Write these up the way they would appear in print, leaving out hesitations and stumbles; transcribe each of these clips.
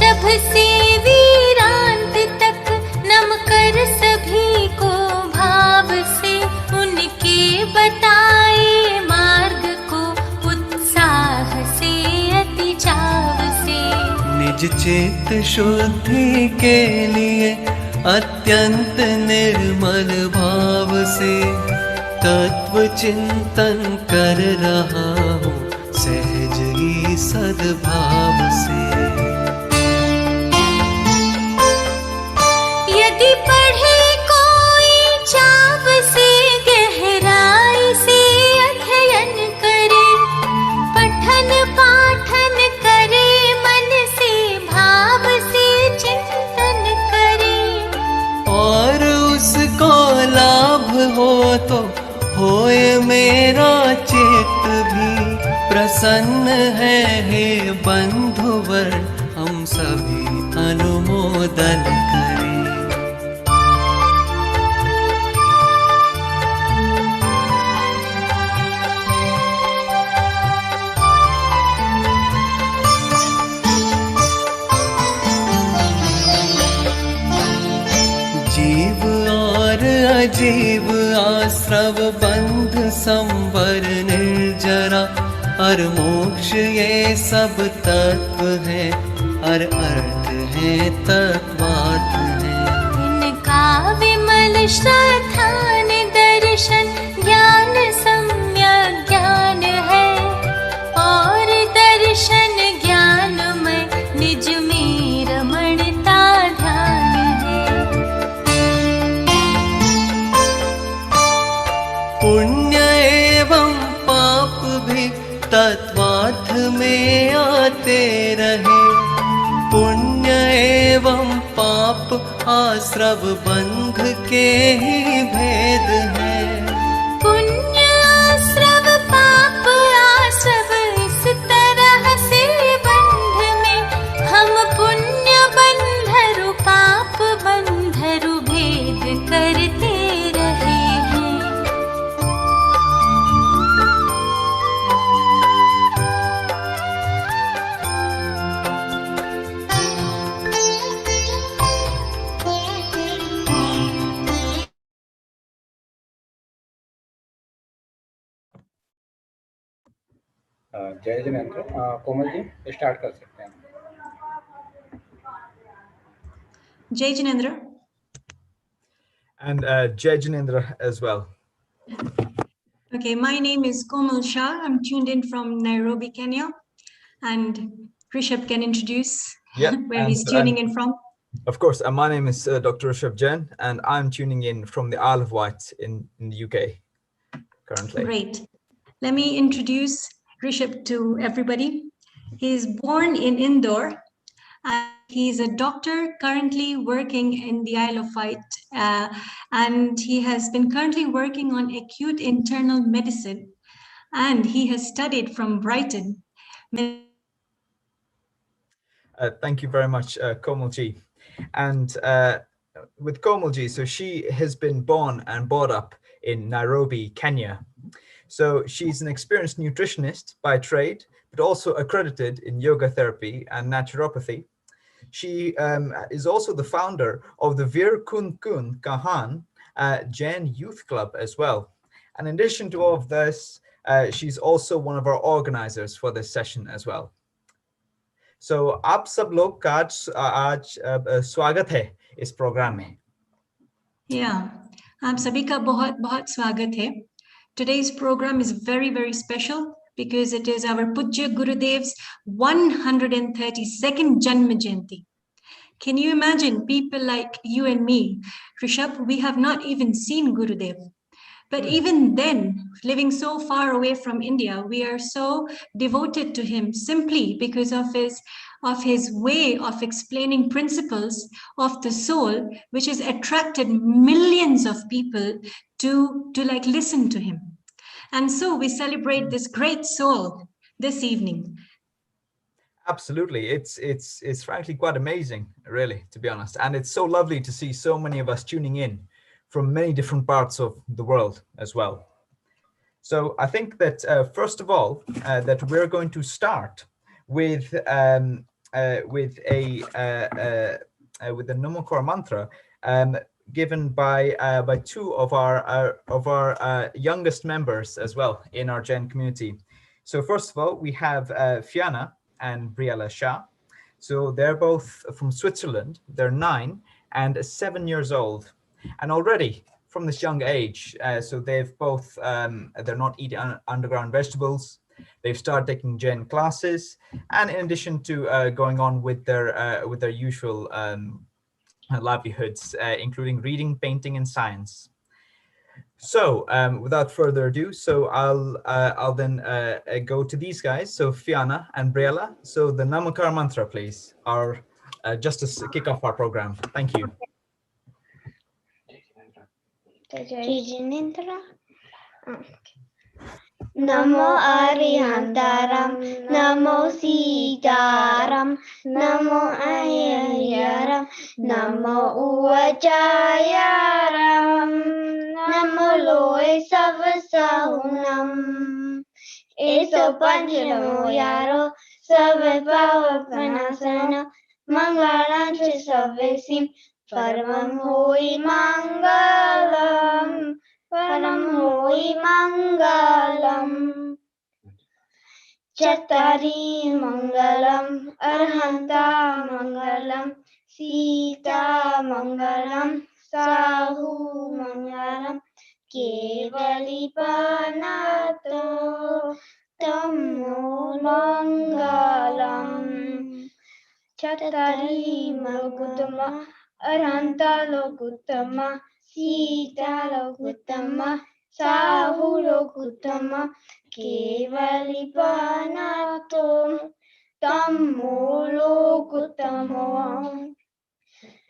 ऋषभ से वीरांत तक नम कर सभी को भाव से, उनके बताए मार्ग को उत्साह से अति चाव से। निज चेत शुद्धि के लिए अत्यंत निर्मल भाव से, तत्व चिंतन कर रहा हूँ सहज ही सद्भाव से। यदि पढ़े कोई चाव से, गहराई से अध्ययन करे, पठन पाठन करे, मन से भाव से चिंतन करे, और उसको लाभ हो तो होए मेरा चित्त भी प्रसन्न है हे बंधुवर, हम सभी अनुमोदन करें। जीव और अजीव आश्रव बंध संवर निर्जरा, और मोक्ष ये सब तत्व है, और अर्थ है तत्वार्थ है। इनका विमल श्रद्धान दर्शन ज्ञान सम्यक ज्ञान है, और दर्शन ज्ञान में निज में रमणता ध्यान है। पुण्य एवं पाप भी तत्वार्थ में आते रहे, पुण्य एवं पाप आश्रव बंध के ही भेद है। पुण्य आश्रव पाप आश्रव इस तरह से बंध में, हम पुण्य बंधरु पाप बंधरु भेद करते रहे हैं। जय जिनेंद्र। कोमल जी स्टार्ट कर सकते हैं। Jai Jinendra. And Jai Jinendra as well. Okay, my name is Komal Shah. I'm tuned in from Nairobi, Kenya. And Rishabh can introduce where he's tuning in from. Of course, my name is Dr. Rishabh Jain, and I'm tuning in from the Isle of Wight in the UK currently. Great. Let me introduce Rishabh to everybody. He is born in Indore. He's a doctor currently working in the Isle of Wight, and he has been currently working on acute internal medicine, and he has studied from Brighton. Thank you very much, Komal ji. And with Komal ji, so she has been born and brought up in Nairobi, Kenya. So she's an experienced nutritionist by trade, but also accredited in yoga therapy and naturopathy. She is also the founder of the Veer Kun Kun Kahan Jain Youth Club as well. And in addition to all of this, she's also one of our organizers for this session as well. So आप सब लोग का आज स्वागत है इस programme में। Yeah, आप सभी का बहुत बहुत स्वागत है। Today's program is very, very special because it is our Pujya Gurudev's 132nd Janma Jayanti. Can you imagine people like you and me, Rishabh, we have not even seen Gurudev. But even then, living so far away from India, we are so devoted to him simply because of his way of explaining principles of the soul, which has attracted millions of people to like listen to him. And so we celebrate this great soul this evening. Absolutely. It's frankly quite amazing, really, to be honest. And it's so lovely to see so many of us tuning in from many different parts of the world as well. So I think that first of all, that we're going to start with with with the Namakar mantra given by two of our youngest members as well in our Jain community. So first of all, we have Fiona and Briella Shah. So they're both from Switzerland. They're 9 and 7 years old, and already from this young age, so they've both they're not eating underground vegetables. They've started taking Jain classes, and in addition to going on with their usual livelihoods, including reading, painting, and science. So without further ado, so I'll then go to these guys. So Fiona and Briella. So the Namakar mantra, please, our just to kick off our program. Thank you. Namo Arihantaram, Namo Sitaram, Namo Ayayaram, Namo Uvajayaram, Namo Loe Savasahunam. Eso Panchamo Yaro, Save Pava Panasana, Mangalam Trisavesim, Paramam Hoi Mangalam. Param hoi mangalam. Chattari mangalam, arhanta mangalam, sita mangalam, sahu mangalam, kevali panato tammo mangalam. Chattari mangalam, arhanta lokutama, Sita Lokutama, Sahu Lokutama, Kevali Panatum, Tammo Lokutamo.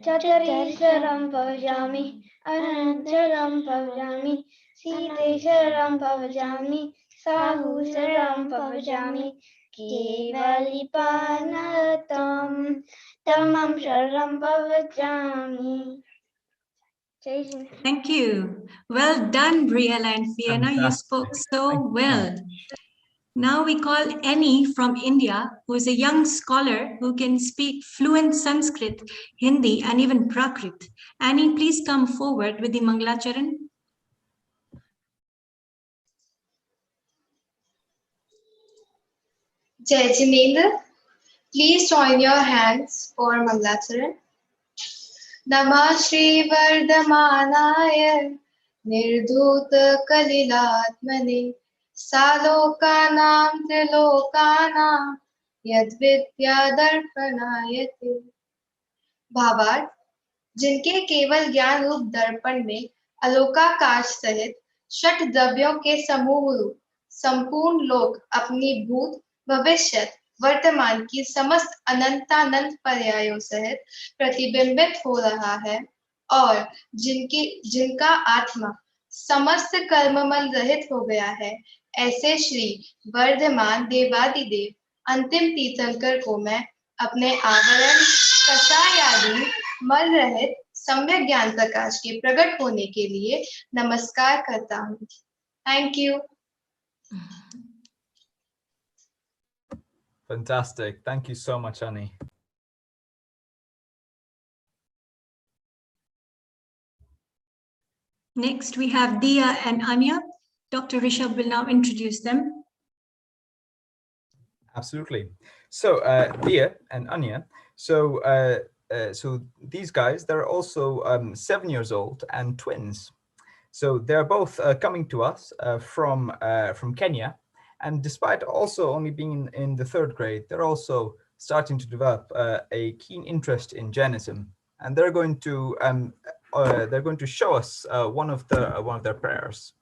Chatarisharam Pavajami, Anantaram Pavajami, Sitesharam Pavajami, Sahu Saram Pavajami, Kevali Panatum, Tamam Sharam Pavajami. Thank you. Well done, Briella and Fiona. You spoke so well. Now we call Annie from India, who is a young scholar who can speak fluent Sanskrit, Hindi, and even Prakrit. Annie, please come forward with the Mangalacharan. Jai Jinendra, please join your hands for Mangalacharan. Namah Shri Vardhamanaya Nirdhuta Kalilatmane Salokanam Trilokanam Yadvidya Darpanayate. भावार्थ, जिनके केवल ज्ञान रूप दर्पण में अलोकाकाश सहित षट द्रव्यों के समूह रूप संपूर्ण लोक अपनी भूत भविष्य वर्तमान की समस्त अनंतानंत पर्यायों सहित प्रतिबिंबित हो रहा है और जिनका आत्मा समस्त कर्ममल रहित हो गया है, ऐसे श्री वर्धमान देवादिदेव अंतिम तीर्थंकर को मैं अपने आवरण कषाय आदि मल रहित सम्यक ज्ञान प्रकाश के प्रकट होने के लिए नमस्कार करता हूँ. Thank you. Fantastic. Thank you so much, Annie. Next, we have Dia and Anya. Dr. Rishabh will now introduce them. Absolutely. So Dia and Anya. So these guys, they're also 7 years old and twins. So they're both coming to us from Kenya. And despite also only being in the 3rd grade, they're also starting to develop a keen interest in Jainism, and they're going to show us one of their prayers.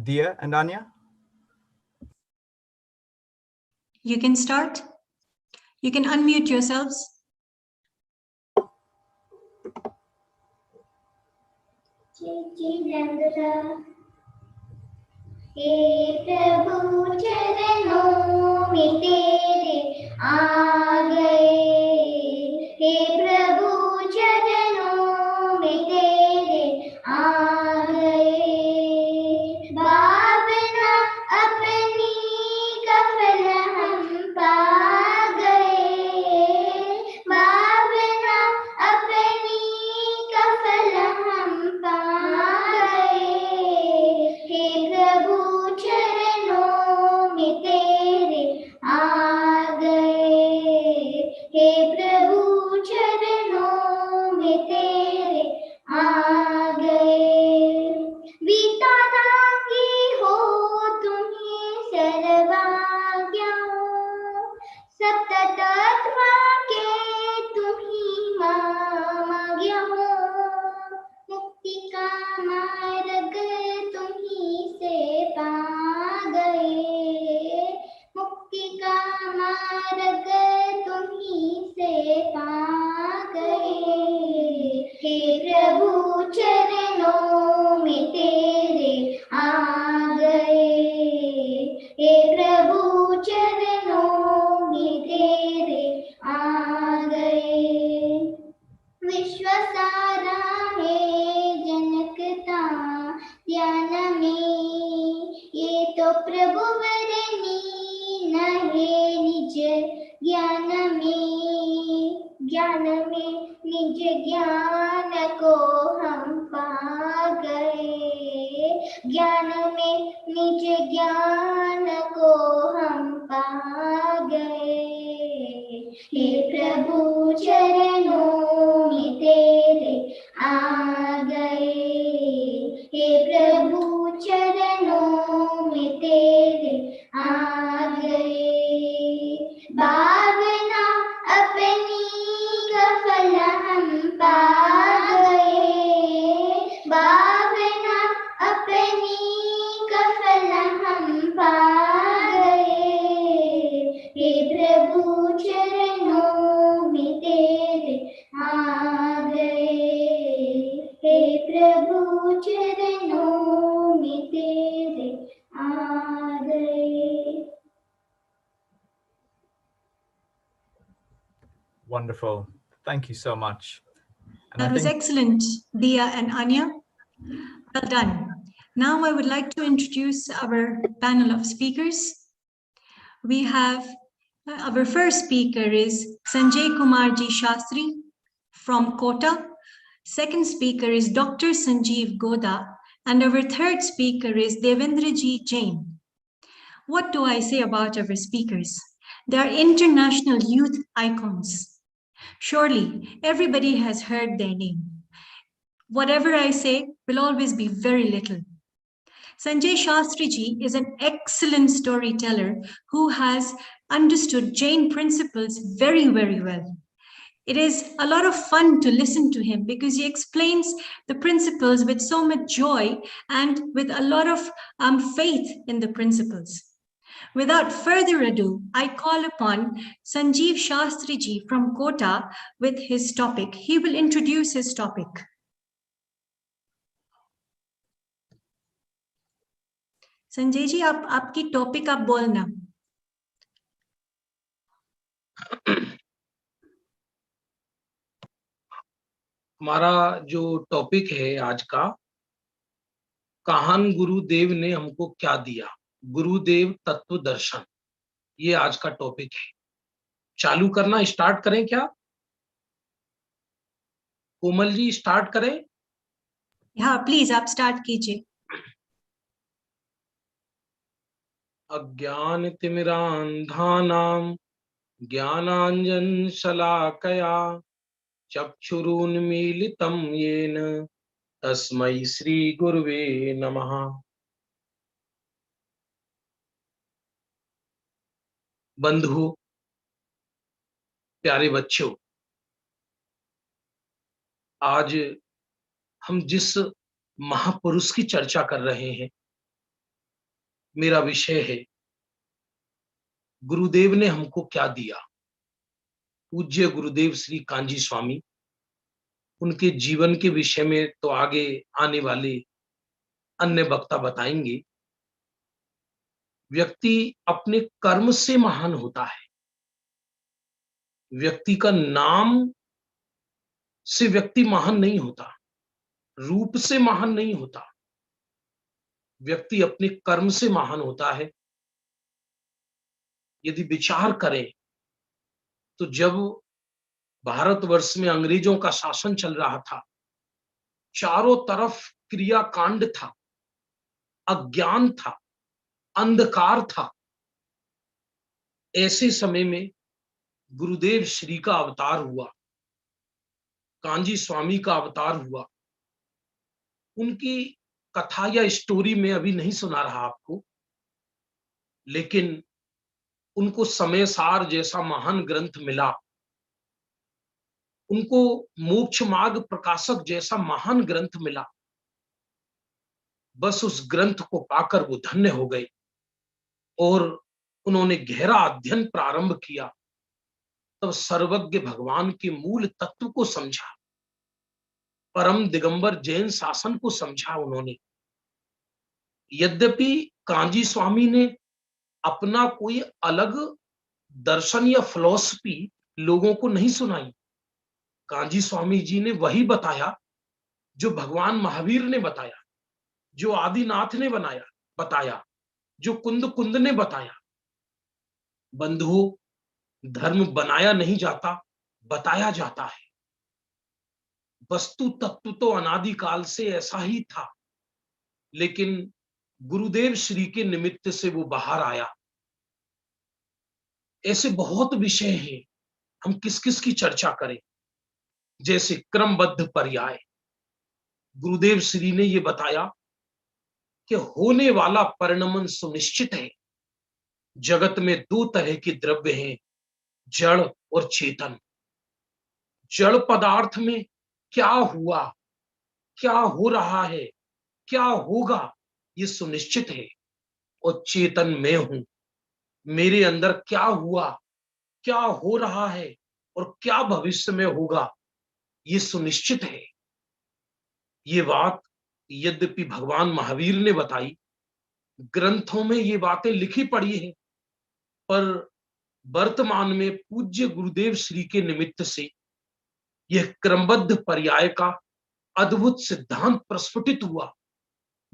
Dia and Anya, You can start. You can unmute yourselves. हे प्रभु चरणों में तेरे आ गए, हे प्रभु चरणों में तेरे आ गए, ज्ञान में निज ज्ञान को हम पा गए। हे प्रभु चरणों में तेरे आ गए। हे प्रभु चरणों में तेरे आ गए। भावना अपनी कफल हम पा गए। भावना अपनी कफल हम पा गए। हे प्रभु चरणों में तेरे आ गए। हे प्रभु चरणों में तेरे आ गए। Wonderful. Thank you so much. And That I was think excellent, Dia and Anya. Well done. Now I would like to introduce our panel of speakers. We have our first speaker is Sanjay Kumarji Shastri from Kota. Second speaker is Dr. Sanjeev Goda. And our third speaker is Devendraji Jain. What do I say about our speakers? They are international youth icons. Surely everybody has heard their name. Whatever I say will always be very little. Sanjay Shastri ji is an excellent storyteller who has understood Jain principles very, very well. It is a lot of fun to listen to him because he explains the principles with so much joy and with a lot of faith in the principles. Without further ado, I call upon Sanjeev Shastri ji from Kota with his topic. He will introduce his topic. Sanjay ji आप आपकी topic आप बोलना। हमारा जो topic है आज का, कहान गुरुदेव ने हमको क्या दिया, गुरुदेव तत्व दर्शन, ये आज का टॉपिक है। चालू करना स्टार्ट करें क्या? कोमल जी स्टार्ट करें? हाँ प्लीज आप स्टार्ट कीजिए। अज्ञान तिमिरांधानां ज्ञानांजन शलाकया चक्षुरुन्मीलितं येन तस्मै श्री गुरुवे नमः। बंधु प्यारे बच्चों, आज हम जिस महापुरुष की चर्चा कर रहे हैं, मेरा विषय है गुरुदेव ने हमको क्या दिया। पूज्य गुरुदेव श्री कांजी स्वामी, उनके जीवन के विषय में तो आगे आने वाले अन्य वक्ता बताएंगे। व्यक्ति अपने कर्म से महान होता है। व्यक्ति का नाम से व्यक्ति महान नहीं होता, रूप से महान नहीं होता, व्यक्ति अपने कर्म से महान होता है। यदि विचार करें तो जब भारतवर्ष में अंग्रेजों का शासन चल रहा था, चारों तरफ क्रियाकांड था, अज्ञान था, अंधकार था। ऐसे समय में गुरुदेव श्री का अवतार हुआ, कांजी स्वामी का अवतार हुआ। उनकी कथा या स्टोरी में अभी नहीं सुना रहा आपको, लेकिन उनको समय सार जैसा महान ग्रंथ मिला, उनको मोक्ष मार्ग प्रकाशक जैसा महान ग्रंथ मिला। बस उस ग्रंथ को पाकर वो धन्य हो गए और उन्होंने गहरा अध्ययन प्रारंभ किया। तब सर्वज्ञ भगवान के मूल तत्व को समझा, परम दिगंबर जैन शासन को समझा उन्होंने। यद्यपि कांजी स्वामी ने अपना कोई अलग दर्शन या फिलॉसफी लोगों को नहीं सुनाई, कांजी स्वामी जी ने वही बताया जो भगवान महावीर ने बताया, जो आदिनाथ ने बताया, जो कुंद कुंद ने बताया। बंधुओं, धर्म बनाया नहीं जाता, बताया जाता है। वस्तु तत्व तो अनादिकाल से ऐसा ही था, लेकिन गुरुदेव श्री के निमित्त से वो बाहर आया। ऐसे बहुत विषय हैं, हम किस किस की चर्चा करें। जैसे क्रमबद्ध पर्याय, गुरुदेव श्री ने ये बताया कि होने वाला परिणमन सुनिश्चित है। जगत में दो तरह के द्रव्य हैं, जड़ और चेतन। जड़ पदार्थ में क्या हुआ, क्या हो रहा है, क्या होगा, ये सुनिश्चित है। और चेतन मैं हूं, मेरे अंदर क्या हुआ, क्या हो रहा है और क्या भविष्य में होगा, ये सुनिश्चित है। ये बात यद्यपि भगवान महावीर ने बताई, ग्रंथों में ये बातें लिखी पड़ी हैं, पर वर्तमान में पूज्य गुरुदेव श्री के निमित्त से यह क्रमबद्ध पर्याय का अद्भुत सिद्धांत प्रस्फुटित हुआ,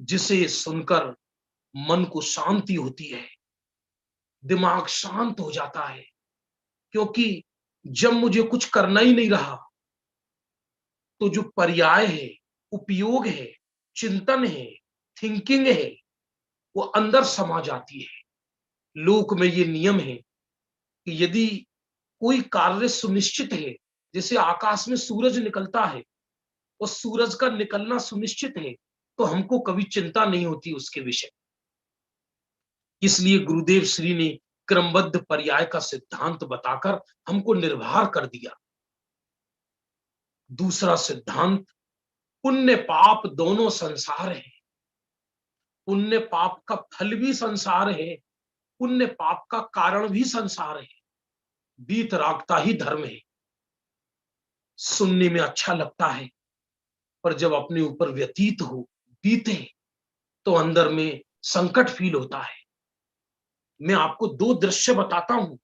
जिसे सुनकर मन को शांति होती है, दिमाग शांत हो जाता है। क्योंकि जब मुझे कुछ करना ही नहीं रहा, तो जो पर्याय है, उपयोग है, चिंतन है, थिंकिंग है, वो अंदर समा जाती है। लोक में ये नियम है कि यदि कोई कार्य सुनिश्चित है, जैसे आकाश में सूरज निकलता है और सूरज का निकलना सुनिश्चित है, तो हमको कभी चिंता नहीं होती उसके विषय। इसलिए गुरुदेव श्री ने क्रमबद्ध पर्याय का सिद्धांत बताकर हमको निर्भर कर दिया। दूसरा सिद्धांत, पुण्य पाप दोनों संसार है। पुण्य पाप का फल भी संसार है, पुण्य पाप का कारण भी संसार है। वीतरागता ही धर्म है। सुनने में अच्छा लगता है, पर जब अपने ऊपर व्यतीत हो, बीते, तो अंदर में संकट फील होता है। मैं आपको दो दृश्य बताता हूं।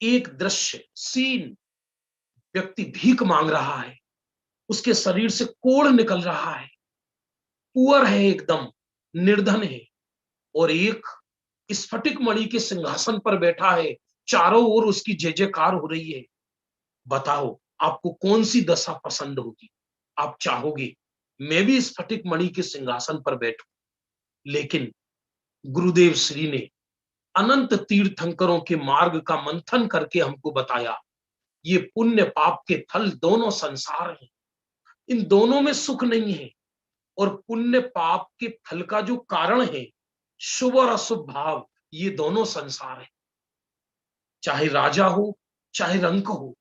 एक दृश्य, सीन, व्यक्ति भीख मांग रहा है, उसके शरीर से कोढ़ निकल रहा है, पुअर है, एकदम निर्धन है, और एक स्फटिक मणि के सिंहासन पर बैठा है, चारों ओर उसकी जय जयकार हो रही है। बताओ आपको कौन सी दशा पसंद होगी? आप चाहोगे मैं भी स्फटिक मणि के सिंहासन पर बैठूं? लेकिन गुरुदेव श्री ने अनंत तीर्थंकरों के मार्ग का मंथन करके हमको बताया, ये पुण्य पाप के फल दोनों संसार हैं, इन दोनों में सुख नहीं है। और पुण्य पाप के फल का जो कारण है, शुभ और अशुभ भाव, ये दोनों संसार है। चाहे राजा हो, चाहे रंक हो।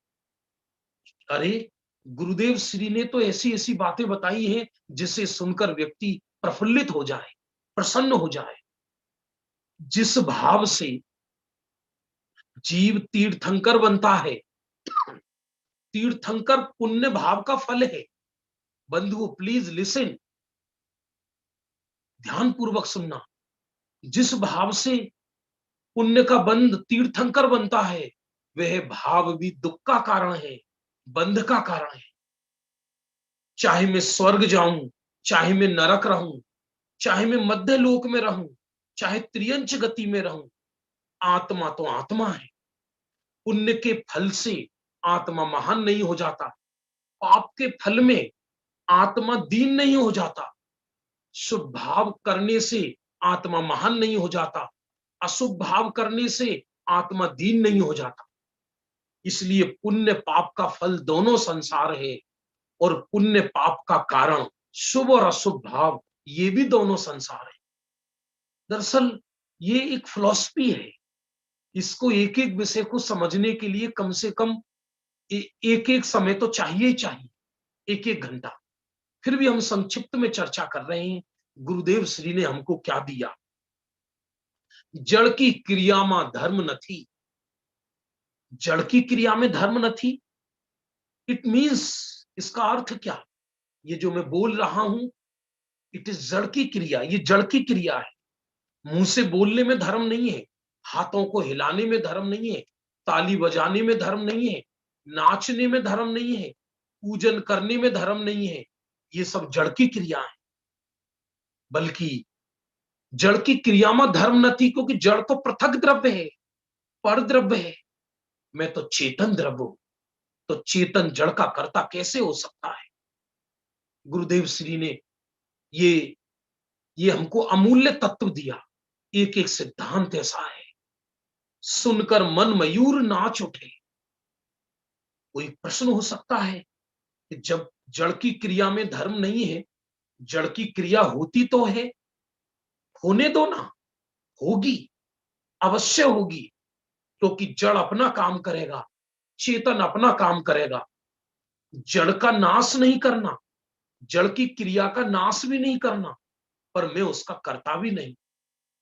अरे गुरुदेव श्री ने तो ऐसी ऐसी बातें बताई हैं जिसे सुनकर व्यक्ति प्रफुल्लित हो जाए, प्रसन्न हो जाए। जिस भाव से जीव तीर्थंकर बनता है, तीर्थंकर पुण्य भाव का फल है। बंधुओं प्लीज लिसन, ध्यान पूर्वक सुनना। जिस भाव से पुण्य का बंध तीर्थंकर बनता है, वह भाव भी दुख का कारण है, बंध का कारण है। चाहे मैं स्वर्ग जाऊं, चाहे मैं नरक रहूं, चाहे मैं मध्य लोक में रहूं, चाहे त्रियंच गति में रहूं, आत्मा तो आत्मा है। पुण्य के फल से आत्मा महान नहीं हो जाता, पाप के फल में आत्मा दीन नहीं हो जाता, शुभ भाव करने से आत्मा महान नहीं हो जाता, अशुभ भाव करने से आत्मा दीन नहीं हो जाता। इसलिए पुण्य पाप का फल दोनों संसार है, और पुण्य पाप का कारण शुभ और अशुभ भाव, ये भी दोनों संसार है। दरअसल ये एक फिलॉसफी है। इसको एक एक विषय को समझने के लिए कम से कम एक एक समय तो चाहिए ही चाहिए, एक एक घंटा। फिर भी हम संक्षिप्त में चर्चा कर रहे हैं, गुरुदेव श्री ने हमको क्या दिया। जड़ की क्रिया में धर्म न थी। जड़ की क्रिया में धर्म न थी, इट मीन्स, इसका अर्थ क्या? ये जो मैं बोल रहा हूं, इट इज जड़ की क्रिया, ये जड़ की क्रिया है। मुंह से बोलने में धर्म नहीं है, हाथों को हिलाने में धर्म नहीं है, ताली बजाने में धर्म नहीं है, नाचने में धर्म नहीं है, पूजन करने में धर्म नहीं है। ये सब जड़ की क्रिया है। बल्कि जड़ की क्रिया में धर्म न थी, क्योंकि जड़ तो पृथक द्रव्य है, पर द्रव्य है। मैं तो चेतन द्रव्य हूं, तो चेतन जड़ का कर्ता कैसे हो सकता है? गुरुदेव श्री ने ये हमको अमूल्य तत्व दिया। एक एक सिद्धांत ऐसा है, सुनकर मन मयूर नाच उठे। कोई प्रश्न हो सकता है कि जब जड़ की क्रिया में धर्म नहीं है, जड़ की क्रिया होती तो है, होने दो ना, होगी, अवश्य होगी, क्योंकि जड़ अपना काम करेगा, चेतन अपना काम करेगा। जड़ का नाश नहीं करना, जड़ की क्रिया का नाश भी नहीं करना, पर मैं उसका करता भी नहीं,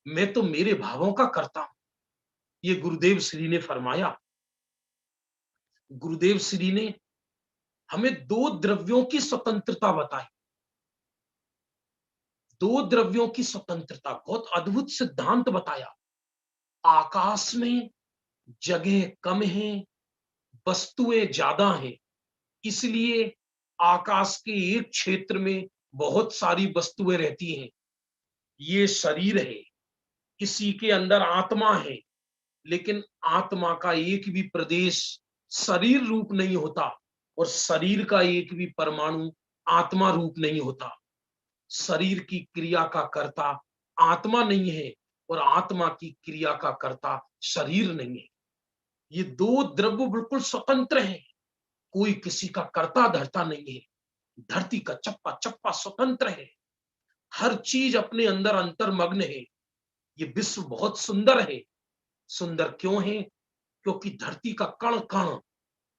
मैं तो मेरे भावों का करता हूं। ये गुरुदेव श्री ने फरमाया। गुरुदेव श्री ने हमें दो द्रव्यों की स्वतंत्रता बताई, दो द्रव्यों की स्वतंत्रता, बहुत अद्भुत सिद्धांत बताया। आकाश में जगह कम है, वस्तुएं ज्यादा हैं, इसलिए आकाश के एक क्षेत्र में बहुत सारी वस्तुएं रहती हैं। ये शरीर है, इसी के अंदर आत्मा है, लेकिन आत्मा का एक भी प्रदेश शरीर रूप नहीं होता, और शरीर का एक भी परमाणु आत्मा रूप नहीं होता। शरीर की क्रिया का कर्ता आत्मा नहीं है, और आत्मा की क्रिया का कर्ता शरीर नहीं है। ये दो द्रव्य बिल्कुल स्वतंत्र हैं, कोई किसी का कर्ता धर्ता नहीं है। धरती का चप्पा चप्पा स्वतंत्र है, हर चीज अपने अंदर अंतर्मग्न है। ये विश्व बहुत सुंदर है। सुंदर क्यों है? क्योंकि धरती का कण कण,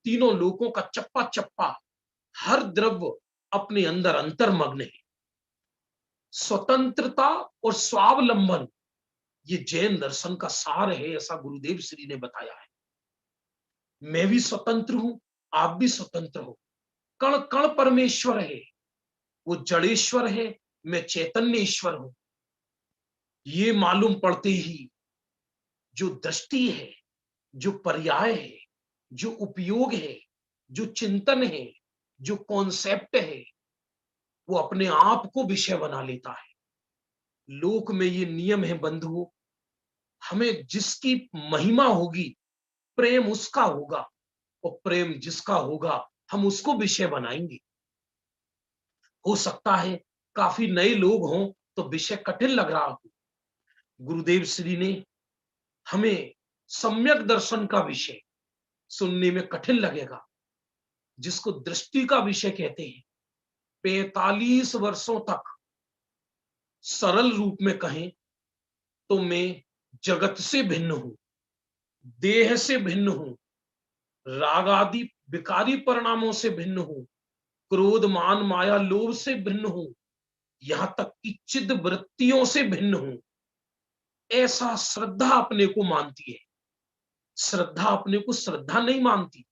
तीनों लोकों का चप्पा चप्पा, हर द्रव्य अपने अंदर अंतर्मग्न है। स्वतंत्रता और स्वावलंबन, ये जैन दर्शन का सार है, ऐसा गुरुदेव श्री ने बताया है। मैं भी स्वतंत्र हूं, आप भी स्वतंत्र हो। कण कण परमेश्वर है, वो जड़ेश्वर है, मैं चैतन्येश्वर हूं। ये मालूम पड़ते ही जो दृष्टि है, जो पर्याय है, जो उपयोग है, जो चिंतन है, जो कॉन्सेप्ट है, वो अपने आप को विषय बना लेता है। लोक में ये नियम है बंधुओं, हमें जिसकी महिमा होगी प्रेम उसका होगा, और प्रेम जिसका होगा हम उसको विषय बनाएंगे। हो सकता है काफी नए लोग हों तो विषय कठिन लग रहा हो। गुरुदेव श्री ने हमें सम्यक दर्शन का विषय सुनने में कठिन लगेगा, जिसको दृष्टि का विषय कहते हैं। 45 वर्षों तक सरल रूप में कहें तो मैं जगत से भिन्न हूं, देह से भिन्न हूं, राग आदि विकारी परिणामों से भिन्न हूं, क्रोध मान माया लोभ से भिन्न हूं, यहां तक कि चिद वृत्तियों से भिन्न हूं। ऐसा श्रद्धा अपने को मानती है। श्रद्धा अपने को श्रद्धा नहीं मानती,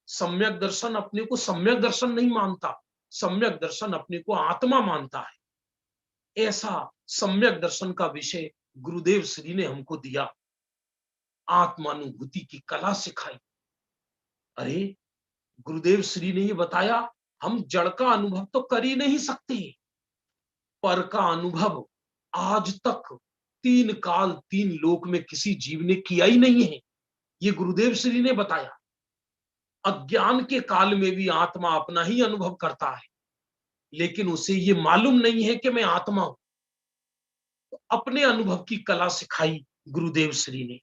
सम्यक दर्शन अपने को सम्यक दर्शन नहीं मानता, सम्यक दर्शन अपने को आत्मा मानता है। ऐसा सम्यक दर्शन का विषय गुरुदेव श्री ने हमको दिया, आत्मानुभूति की कला सिखाई। अरे गुरुदेव श्री ने ये बताया, हम जड़ का अनुभव तो कर ही नहीं सकते, पर का अनुभव आज तक 3 काल 3 लोक में किसी जीव ने किया ही नहीं है। ये गुरुदेव श्री ने बताया। अज्ञान के काल में भी आत्मा अपना ही अनुभव करता है, लेकिन उसे ये मालूम नहीं है कि मैं आत्मा हूं। तो अपने अनुभव की कला सिखाई गुरुदेव श्री ने।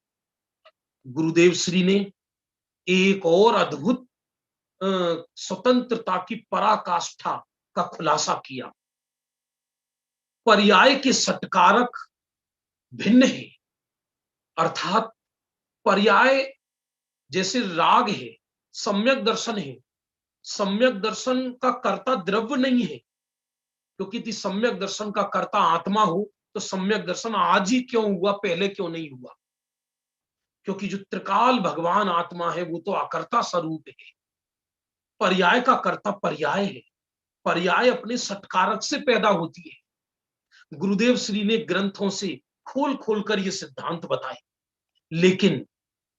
गुरुदेव श्री ने एक और अद्भुत स्वतंत्रता की पराकाष्ठा का खुलासा किया। पर्याय के सत्कारक भिन्न है, अर्थात पर्याय जैसे राग है, सम्यक दर्शन है, सम्यक दर्शन का कर्ता द्रव्य नहीं है, क्योंकि यदि सम्यक दर्शन का कर्ता आत्मा हो तो सम्यक दर्शन आज ही क्यों हुआ, पहले क्यों नहीं हुआ? क्योंकि जो त्रिकाल भगवान आत्मा है वो तो अकर्ता स्वरूप है। पर्याय का कर्ता पर्याय है, पर्याय अपने सत्कारक से पैदा होती है। गुरुदेव श्री ने ग्रंथों से खोल खोल कर ये सिद्धांत बताए, लेकिन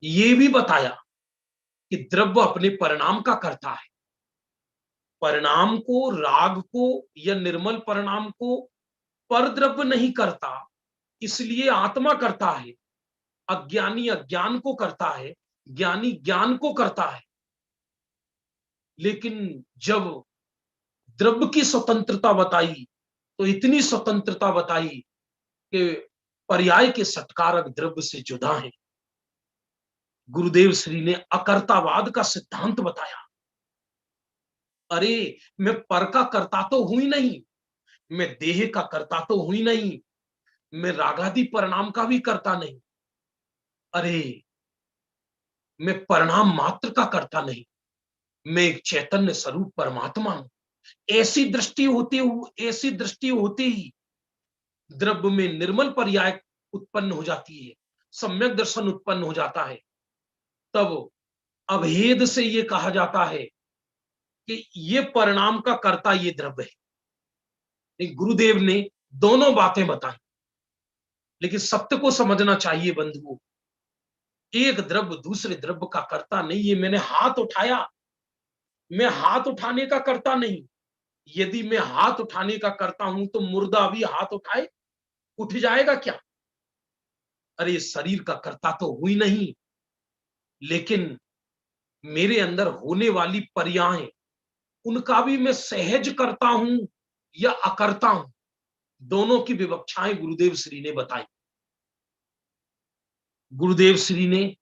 ये भी बताया कि द्रव्य अपने परिणाम का करता है। परिणाम को, राग को या निर्मल परिणाम को पर द्रव्य नहीं करता, इसलिए आत्मा करता है। अज्ञानी अज्ञान को करता है, ज्ञानी ज्ञान को करता है। लेकिन जब द्रव्य की स्वतंत्रता बताई तो इतनी स्वतंत्रता बताई के पर्याय के सत्कारक द्रव्य से जुदा हैं। गुरुदेव श्री ने अकर्तावाद का सिद्धांत बताया। अरे मैं पर का कर्ता तो हुई नहीं, मैं देह का कर्ता तो हुई नहीं, मैं रागादि परिणाम का भी कर्ता नहीं, अरे मैं परिणाम मात्र का कर्ता नहीं, मैं एक चैतन्य स्वरूप परमात्मा हूं। ऐसी दृष्टि होते ही द्रव्य में निर्मल पर्याय उत्पन्न हो जाती है, सम्यक दर्शन उत्पन्न हो जाता है। तब अभेद से ये कहा जाता है कि ये परिणाम का कर्ता ये द्रव्य है। गुरुदेव ने दोनों बातें बताई, लेकिन सत्य को समझना चाहिए बंधुओं। एक द्रव्य दूसरे द्रव्य का कर्ता नहीं। ये मैंने हाथ उठाया, मैं हाथ उठाने का कर्ता नहीं। यदि मैं हाथ उठाने का कर्ता हूं तो मुर्दा भी हाथ उठाए उठ जाएगा क्या? अरे शरीर का कर्ता तो हुई नहीं, लेकिन मेरे अंदर होने वाली पर्यायें, उनका भी मैं सहज करता हूं या अकर्ता हूं। दोनों की विवक्षाएं गुरुदेव श्री ने बताई। गुरुदेव श्री ने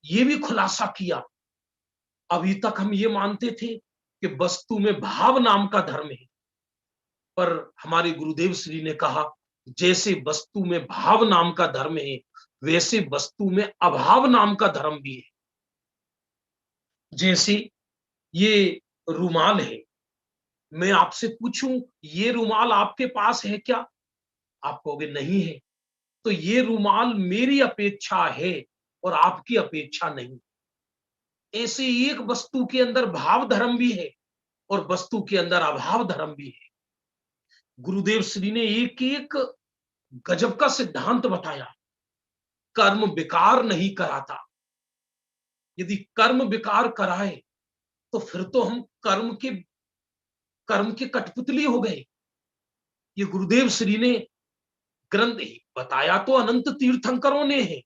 यह भी खुलासा किया, अभी तक हम ये मानते थे कि वस्तु में भाव नाम का धर्म है, पर हमारे गुरुदेव श्री ने कहा जैसे वस्तु में भाव नाम का धर्म है, वैसे वस्तु में अभाव नाम का धर्म भी है। जैसे ये रुमाल है, मैं आपसे पूछूं ये रुमाल आपके पास है क्या? आप कहोगे नहीं है। तो ये रुमाल मेरी अपेक्षा है और आपकी अपेक्षा नहीं। ऐसे एक वस्तु के अंदर भाव धर्म भी है और वस्तु के अंदर अभाव धर्म भी है। गुरुदेव श्री ने एक एक गजब का सिद्धांत बताया। कर्म विकार नहीं कराता। यदि कर्म विकार कराए तो फिर तो हम कर्म के कठपुतली हो गए। ये गुरुदेव श्री ने ग्रंथ बताया तो अनंत तीर्थंकरों ने है,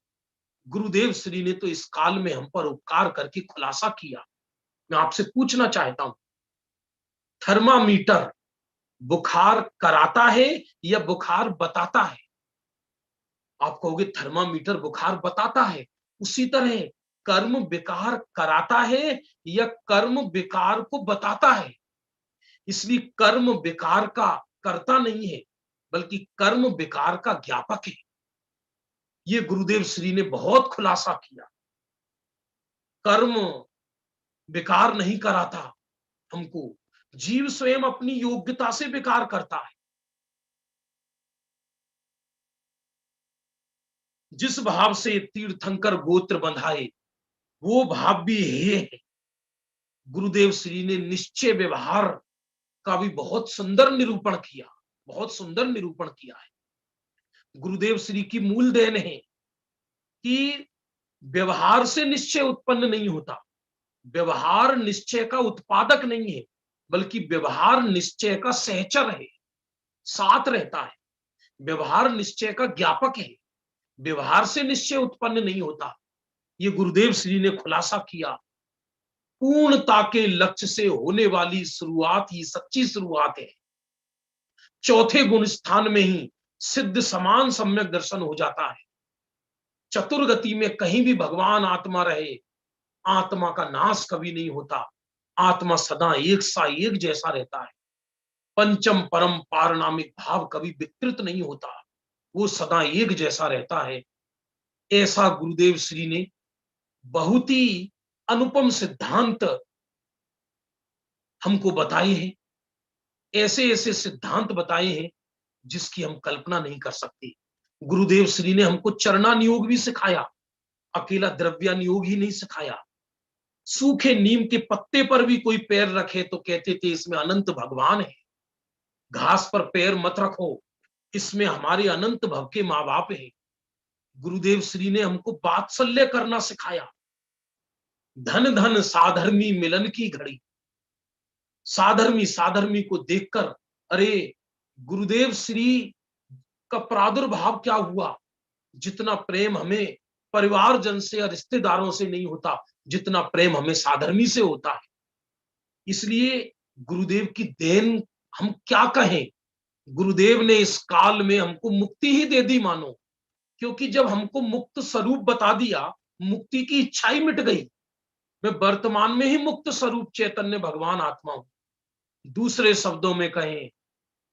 गुरुदेव श्री ने तो इस काल में हम पर उपकार करके खुलासा किया। मैं आपसे पूछना चाहता हूं, थर्मामीटर बुखार कराता है या बुखार बताता है? आप कहोगे थर्मामीटर बुखार बताता है। उसी तरह कर्म विकार कराता है या कर्म विकार को बताता है। इसलिए कर्म विकार का कर्ता नहीं है, बल्कि कर्म विकार का ज्ञापक है। ये गुरुदेव श्री ने बहुत खुलासा किया। कर्म विकार नहीं कराता हमको, जीव स्वयं अपनी योग्यता से विकार करता है। जिस भाव से तीर्थंकर गोत्र बंधाए वो भाव भी है। गुरुदेव श्री ने निश्चय व्यवहार का भी बहुत सुंदर निरूपण किया, बहुत सुंदर निरूपण किया है। गुरुदेव श्री की मूल देन है कि व्यवहार से निश्चय उत्पन्न नहीं होता। व्यवहार निश्चय का उत्पादक नहीं है, बल्कि व्यवहार निश्चय का सहचर है, साथ रहता है। व्यवहार निश्चय का ज्ञापक है। व्यवहार से निश्चय उत्पन्न नहीं होता। ये गुरुदेव श्री ने खुलासा किया। पूर्णता के लक्ष्य से होने वाली शुरुआत ही सच्ची शुरुआत है। चौथे गुण स्थान में ही सिद्ध समान सम्यक दर्शन हो जाता है। चतुर्गति में कहीं भी भगवान आत्मा रहे, आत्मा का नाश कभी नहीं होता। आत्मा सदा एक सा एक जैसा रहता है। पंचम परम पारनामिक भाव कभी विकृत नहीं होता, वो सदा एक जैसा रहता है। ऐसा गुरुदेव श्री ने बहुत ही अनुपम सिद्धांत हमको बताए हैं। ऐसे ऐसे सिद्धांत बताए हैं जिसकी हम कल्पना नहीं कर सकते। गुरुदेव श्री ने हमको चरणानियोग भी सिखाया, अकेला द्रव्यानियोग ही नहीं सिखाया। सूखे नीम के पत्ते पर भी कोई पैर रखे तो कहते थे इसमें अनंत भगवान है। घास पर पैर मत रखो, इसमें हमारे अनंत भव के माँ बाप है। गुरुदेव श्री ने हमको वात्सल्य करना सिखाया। धन धन साधर्मी मिलन की घड़ी। साधर्मी को देखकर अरे गुरुदेव श्री का प्रादुर्भाव क्या हुआ। जितना प्रेम हमें परिवारजन से और रिश्तेदारों से नहीं होता, जितना प्रेम हमें साधर्मी से होता है। इसलिए गुरुदेव की देन हम क्या कहें। गुरुदेव ने इस काल में हमको मुक्ति ही दे दी मानो, क्योंकि जब हमको मुक्त स्वरूप बता दिया, मुक्ति की इच्छा ही मिट गई। मैं वर्तमान में ही मुक्त स्वरूप चैतन्य भगवान आत्मा हूं। दूसरे शब्दों में कहें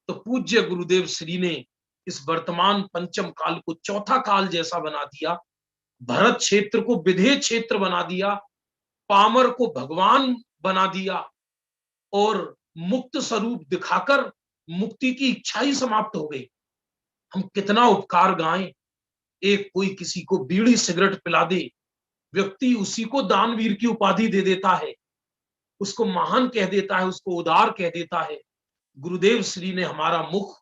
तो पूज्य गुरुदेव श्री ने इस वर्तमान पंचम काल को चौथा काल जैसा बना दिया, भरत क्षेत्र को विधेय क्षेत्र बना दिया, पामर को भगवान बना दिया और मुक्त स्वरूप दिखाकर मुक्ति की इच्छा ही समाप्त हो गई। हम कितना उपकार गाएं। एक कोई किसी को बीड़ी सिगरेट पिला दे, व्यक्ति उसी को दानवीर की उपाधि दे देता है, उसको महान कह देता है, उसको उदार कह देता है। गुरुदेव श्री ने हमारा मुख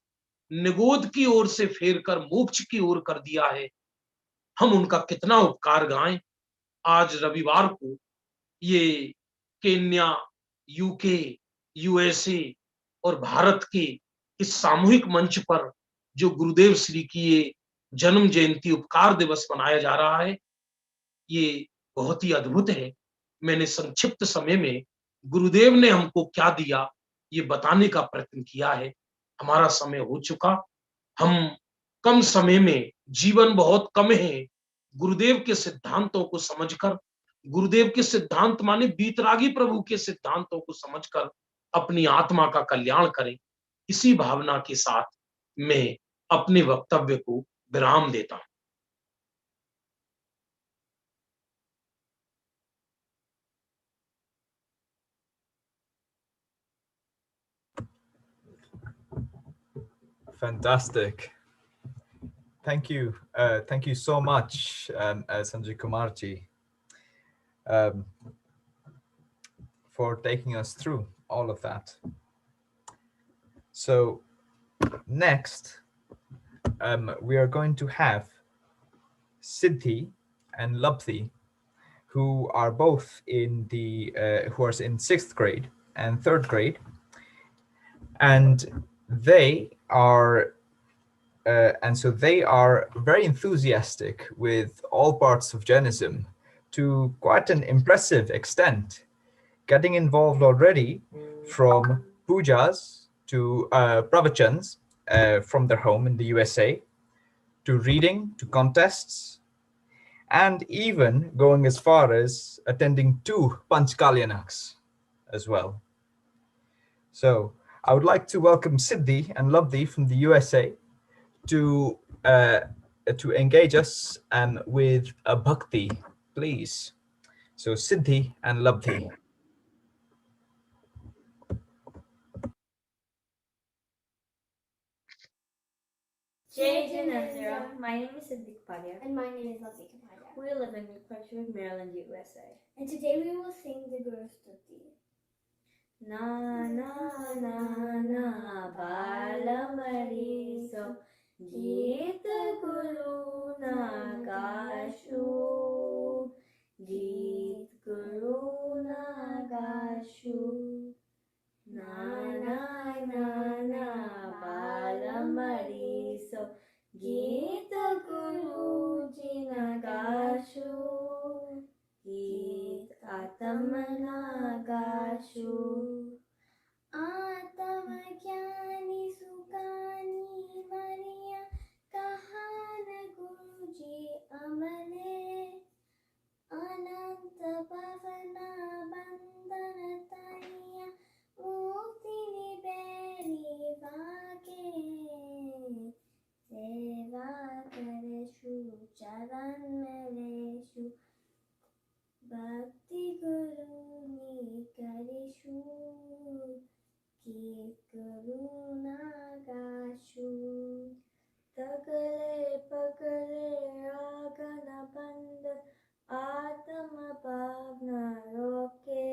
निगोद की ओर से फेर कर मोक्ष की ओर कर दिया है। हम उनका कितना उपकार गाएं। आज रविवार को ये केन्या, यूके, यूएसए और भारत के इस सामूहिक मंच पर जो गुरुदेव श्री की ये जन्म जयंती उपकार दिवस मनाया जा रहा है, ये बहुत ही अद्भुत है। मैंने संक्षिप्त समय में गुरुदेव ने हमको क्या दिया ये बताने का प्रयत्न किया है। हमारा समय हो चुका। हम कम समय में, जीवन बहुत कम है, गुरुदेव के सिद्धांतों को समझकर, गुरुदेव के सिद्धांत माने बीतरागी प्रभु के सिद्धांतों को समझकर अपनी आत्मा का कल्याण करें। इसी भावना के साथ मैं अपने वक्तव्य को विराम देता हूं। Fantastic. Thank you. Thank you so much, Sanjay Kumarji, for taking us through all of that. So next, we are going to have Siddhi and Labdhi, who are both in who are in 6th grade and 3rd grade, and they are very enthusiastic with all parts of Jainism to quite an impressive extent, getting involved already from pujas to pravachans from their home in the USA, to reading, to contests, and even going as far as attending 2 Panchkalyanaks as well. So I would like to welcome Siddhi and Labdhi from the USA to engage us with a bhakti, please. So Siddhi and Labdhi. Jai Janendra, my name is Siddhi Kapadia. And my name is Lavika Kapadia. We live in Crutchwood, Maryland, USA. And today we will sing the Guru Stuti. Na na na na balamari so Geet Guru na gashu Geet Guru na gashu Na na na na balamari so Geet Guru ji na gashu Geet Atamna gashu आत्म ज्ञानी सुगानी मरिया कहान गुरु जी अमने अनंत पवना बंदन तनिया मुक्ति निबेरी वाके सेवा करेशु चरण मेरेशु भक्ति गुरु नी करिशु की करुणा गाशु तगले पगले आगन बंद आत्म भावना रोके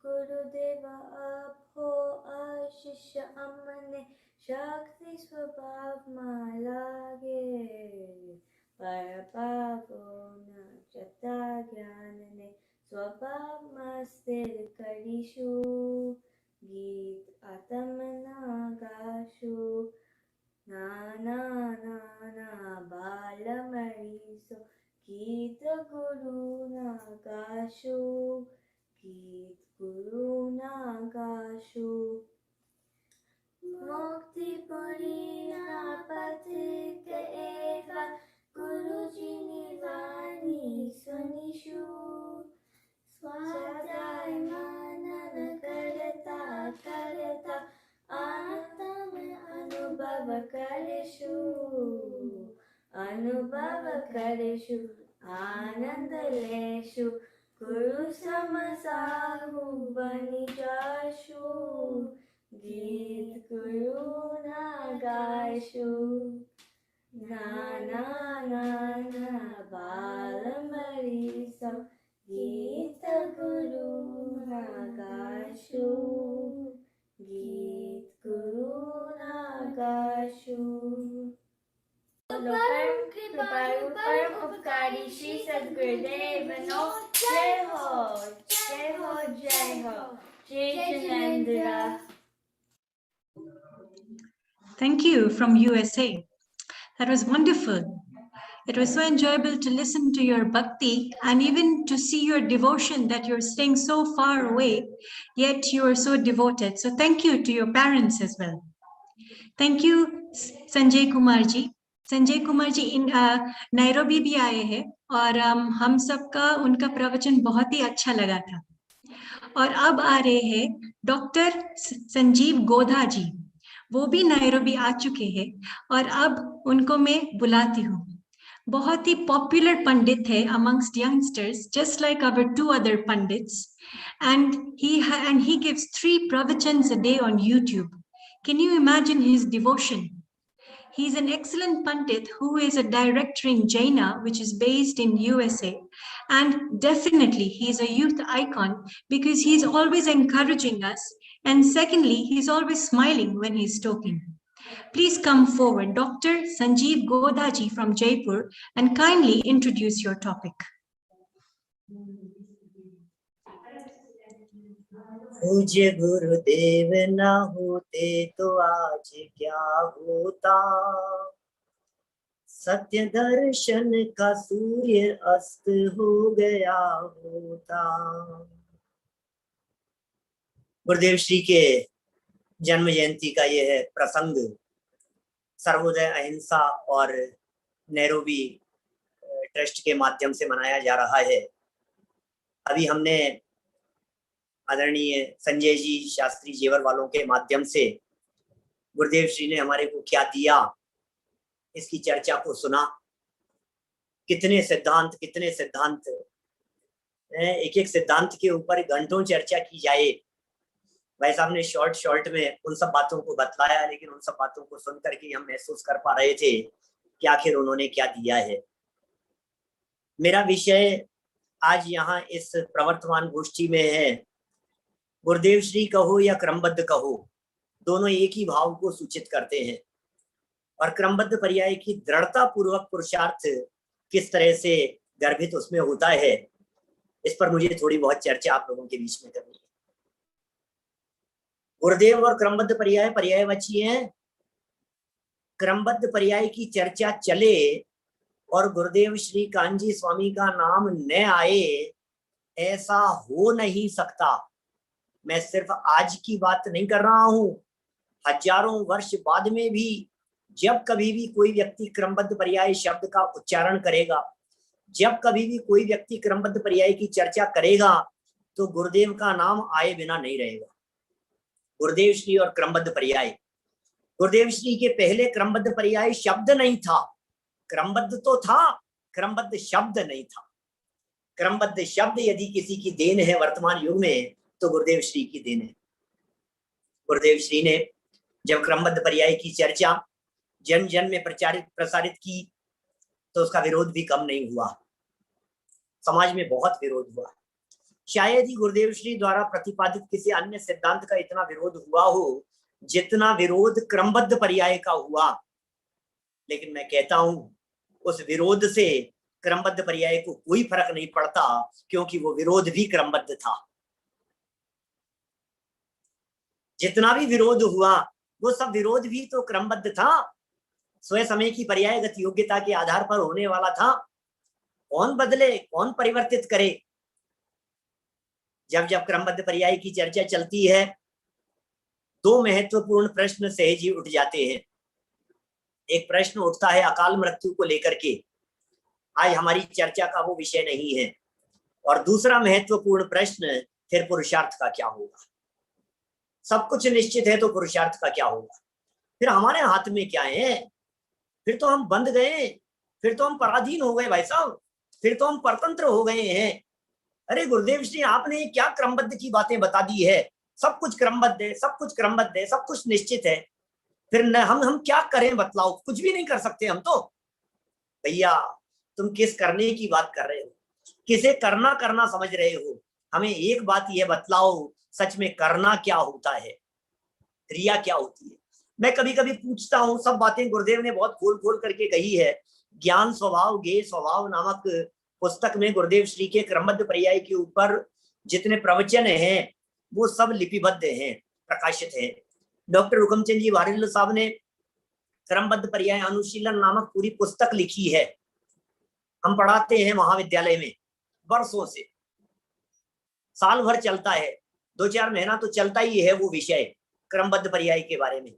गुरुदेव आप हो आशीष अमने शक्ति स्वभाव मालागे पर पावन चता ज्ञान ने स्वभाव मस्तिर करिशु गीत आत्मना गाशु ना ना ना ना बालमरीसो गीत गुरु ना गाशु गीत गुरु ना गाशु मुक्ति पुरी अनुभव करशु अनुभव करशु आनंद लेशु गुरु समसाहु बनि जाशु गीत गुरु ना गाशु नाना नाना बाल मरी सब गीत गुरु ना गाशु गीत गुरु ना गाशु। परम उपकारी श्री सद्गुरुदेव नो जय हो जय हो जय हो जय Jinendra. Thank you from USA. That was wonderful. It was so enjoyable to listen to your bhakti and even to see your devotion that you're staying so far away, yet you are so devoted. So thank you to your parents as well. Thank you, Sanjay Kumar ji. Sanjay Kumar ji Nairobi भी आए हैं और हम सबका उनका प्रवचन बहुत ही अच्छा लगा था। और अब आ रहे हैं डॉक्टर संजीव गोधा जी, वो भी नैरोबी आ चुके हैं और अब उनको मैं बुलाती हूँ। बहुत ही पॉपुलर पंडित है amongst youngsters, just like our two other pandits, and he gives 3 pravachans a day on YouTube. Can you imagine his devotion? He's an excellent Pandit who is a director in Jaina, which is based in USA. And definitely he's a youth icon because he's always encouraging us. And secondly, he's always smiling when he's talking. Please come forward, Dr. Sanjeev Godhaji from Jaipur, and kindly introduce your topic. पूज्य गुरुदेव ना होते तो आज क्या होता, सत्य दर्शन का सूर्य अस्त हो गया होता। गुरुदेव श्री के जन्म जयंती का यह है प्रसंग सर्वोदय अहिंसा और नैरोबी ट्रस्ट के माध्यम से मनाया जा रहा है। अभी हमने आदरणीय संजय जी शास्त्री जेवर वालों के माध्यम से गुरुदेव श्री ने हमारे को क्या दिया इसकी चर्चा को सुना। कितने सिद्धांत एक एक सिद्धांत के ऊपर घंटों चर्चा की जाए। भाई साहब ने शॉर्ट में उन सब बातों को बतलाया, लेकिन उन सब बातों को सुन करके हम महसूस कर पा रहे थे कि आखिर उन्होंने क्या दिया है। मेरा विषय आज यहाँ इस प्रवर्तमान गोष्ठी में है, गुरुदेव श्री कहो या क्रमबद्ध कहो, दोनों एक ही भाव को सूचित करते हैं। और क्रमबद्ध पर्याय की दृढ़ता पूर्वक पुरुषार्थ किस तरह से गर्भित उसमें होता है, इस पर मुझे थोड़ी बहुत चर्चा आप लोगों के बीच में करनी है। गुरुदेव और क्रमबद्ध पर्याय पर्यायवाची हैं। क्रमबद्ध पर्याय की चर्चा चले और गुरुदेव श्री कांजी स्वामी का नाम न आए, ऐसा हो नहीं सकता। मैं सिर्फ आज की बात नहीं कर रहा हूं, हजारों वर्ष बाद में भी जब कभी भी कोई व्यक्ति क्रमबद्ध पर्याय शब्द का उच्चारण करेगा, जब कभी भी कोई व्यक्ति क्रमबद्ध पर्याय की चर्चा करेगा, तो गुरुदेव का नाम आए बिना नहीं रहेगा। गुरुदेव श्री और क्रमबद्ध पर्याय, गुरुदेव श्री के पहले क्रमबद्ध पर्याय शब्द नहीं था। क्रमबद्ध तो था, क्रमबद्ध शब्द नहीं था। क्रमबद्ध शब्द यदि किसी की देन है वर्तमान युग में, तो गुरुदेव श्री की देन है। गुरुदेव श्री ने जब क्रमबद्ध पर्याय की चर्चा जन जन में प्रसारित की, तो उसका विरोध भी कम नहीं हुआ। समाज में बहुत विरोध हुआ। शायद ही गुरुदेव श्री द्वारा प्रतिपादित किसी अन्य सिद्धांत का इतना विरोध हुआ हो जितना विरोध क्रमबद्ध पर्याय का हुआ। लेकिन मैं कहता हूं, उस विरोध से क्रमबद्ध पर्याय को कोई फर्क नहीं पड़ता, क्योंकि वो विरोध भी क्रमबद्ध था। जितना भी विरोध हुआ वो सब विरोध भी तो क्रमबद्ध था, स्वयं समय की पर्यायगत योग्यता के आधार पर होने वाला था। कौन बदले, कौन परिवर्तित करे? जब जब क्रमबद्ध पर्याय की चर्चा चलती है, 2 महत्वपूर्ण प्रश्न सहज ही उठ जाते हैं। एक प्रश्न उठता है अकाल मृत्यु को लेकर के, आज हमारी चर्चा का वो विषय नहीं है। और दूसरा महत्वपूर्ण प्रश्न, फिर पुरुषार्थ का क्या होगा? सब कुछ निश्चित है तो पुरुषार्थ का क्या होगा? फिर हमारे हाथ में क्या है? फिर तो हम बंध गए, फिर तो हम पराधीन हो गए भाई साहब, फिर तो हम परतंत्र हो गए हैं। अरे गुरुदेव श्री, आपने क्या क्रमबद्ध की बातें बता दी है, सब कुछ क्रमबद्ध है, सब कुछ क्रमबद्ध है, सब कुछ निश्चित है, फिर न हम क्या करें? बतलाओ, कुछ भी नहीं कर सकते हम तो। भैया तुम किस करने की बात कर रहे हो, किसे करना करना समझ रहे हो? हमें एक बात यह बतलाओ, सच में करना क्या होता है, क्रिया क्या होती है? मैं कभी कभी पूछता हूँ, सब बातें गुरुदेव ने बहुत खोल खोल करके कही है। ज्ञान स्वभाव ज्ञेय स्वभाव नामक पुस्तक में गुरुदेव श्री के क्रमबद्ध पर्याय के ऊपर जितने प्रवचन हैं वो सब लिपिबद्ध हैं, प्रकाशित हैं। डॉक्टर हुकमचंद जी वारिल्ल साहब ने क्रमबद्ध पर्याय अनुशीलन नामक पूरी पुस्तक लिखी है। हम पढ़ाते हैं महाविद्यालय में वर्षों से, साल भर चलता है, 2-4 महीना तो चलता ही है वो विषय क्रमबद्ध पर्याय के बारे में।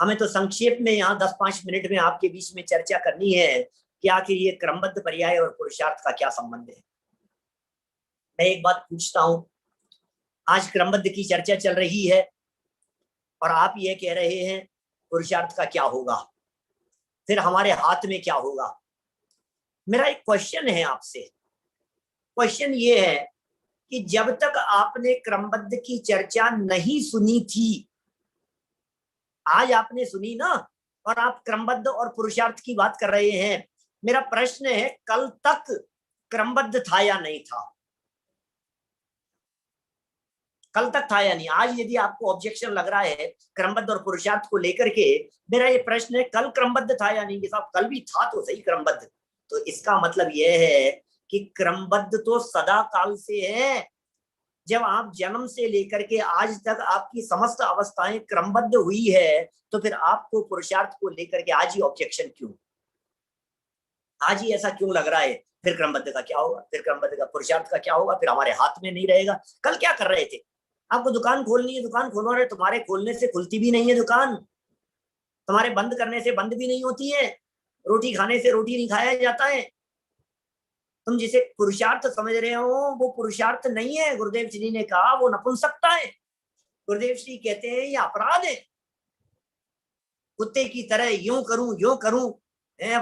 हमें तो संक्षेप में यहाँ 10-5 मिनट में आपके बीच में चर्चा करनी है कि आखिर ये क्रमबद्ध पर्याय और पुरुषार्थ का क्या संबंध है। मैं एक बात पूछता हूं, आज क्रमबद्ध की चर्चा चल रही है और आप ये कह रहे हैं पुरुषार्थ का क्या होगा, फिर हमारे हाथ में क्या होगा। मेरा एक क्वेश्चन है आपसे, क्वेश्चन ये है कि जब तक आपने क्रमबद्ध की चर्चा नहीं सुनी थी, आज आपने सुनी ना, और आप क्रमबद्ध और पुरुषार्थ की बात कर रहे हैं। मेरा प्रश्न है, कल तक क्रमबद्ध था या नहीं था? कल तक था या नहीं? आज यदि आपको ऑब्जेक्शन लग रहा है क्रमबद्ध और पुरुषार्थ को लेकर के, मेरा ये प्रश्न है, कल क्रमबद्ध था या नहीं? साहब कल भी था तो सही क्रमबद्ध। तो इसका मतलब यह है कि क्रमबद्ध तो सदा काल से है। जब आप जन्म से लेकर के आज तक आपकी समस्त अवस्थाएं क्रमबद्ध हुई है, तो फिर आपको पुरुषार्थ को लेकर के आज ही ऑब्जेक्शन क्यों? आज ही ऐसा क्यों लग रहा है? फिर क्रमबद्ध का क्या होगा, फिर क्रमबद्ध का पुरुषार्थ का क्या होगा, फिर हमारे हाथ में नहीं रहेगा। कल क्या कर रहे थे? आपको दुकान खोलनी है, दुकान खोलो रहे, तुम्हारे खोलने से खुलती भी नहीं है दुकान, तुम्हारे बंद करने से बंद भी नहीं होती है, रोटी खाने से रोटी नहीं खाया जाता है। तुम जिसे पुरुषार्थ समझ रहे हो वो पुरुषार्थ नहीं है। गुरुदेव श्री ने कहा वो नपुंसकता है। गुरुदेव श्री कहते हैं ये अपराध है। कुत्ते की तरह यूं करूं यूं करूं,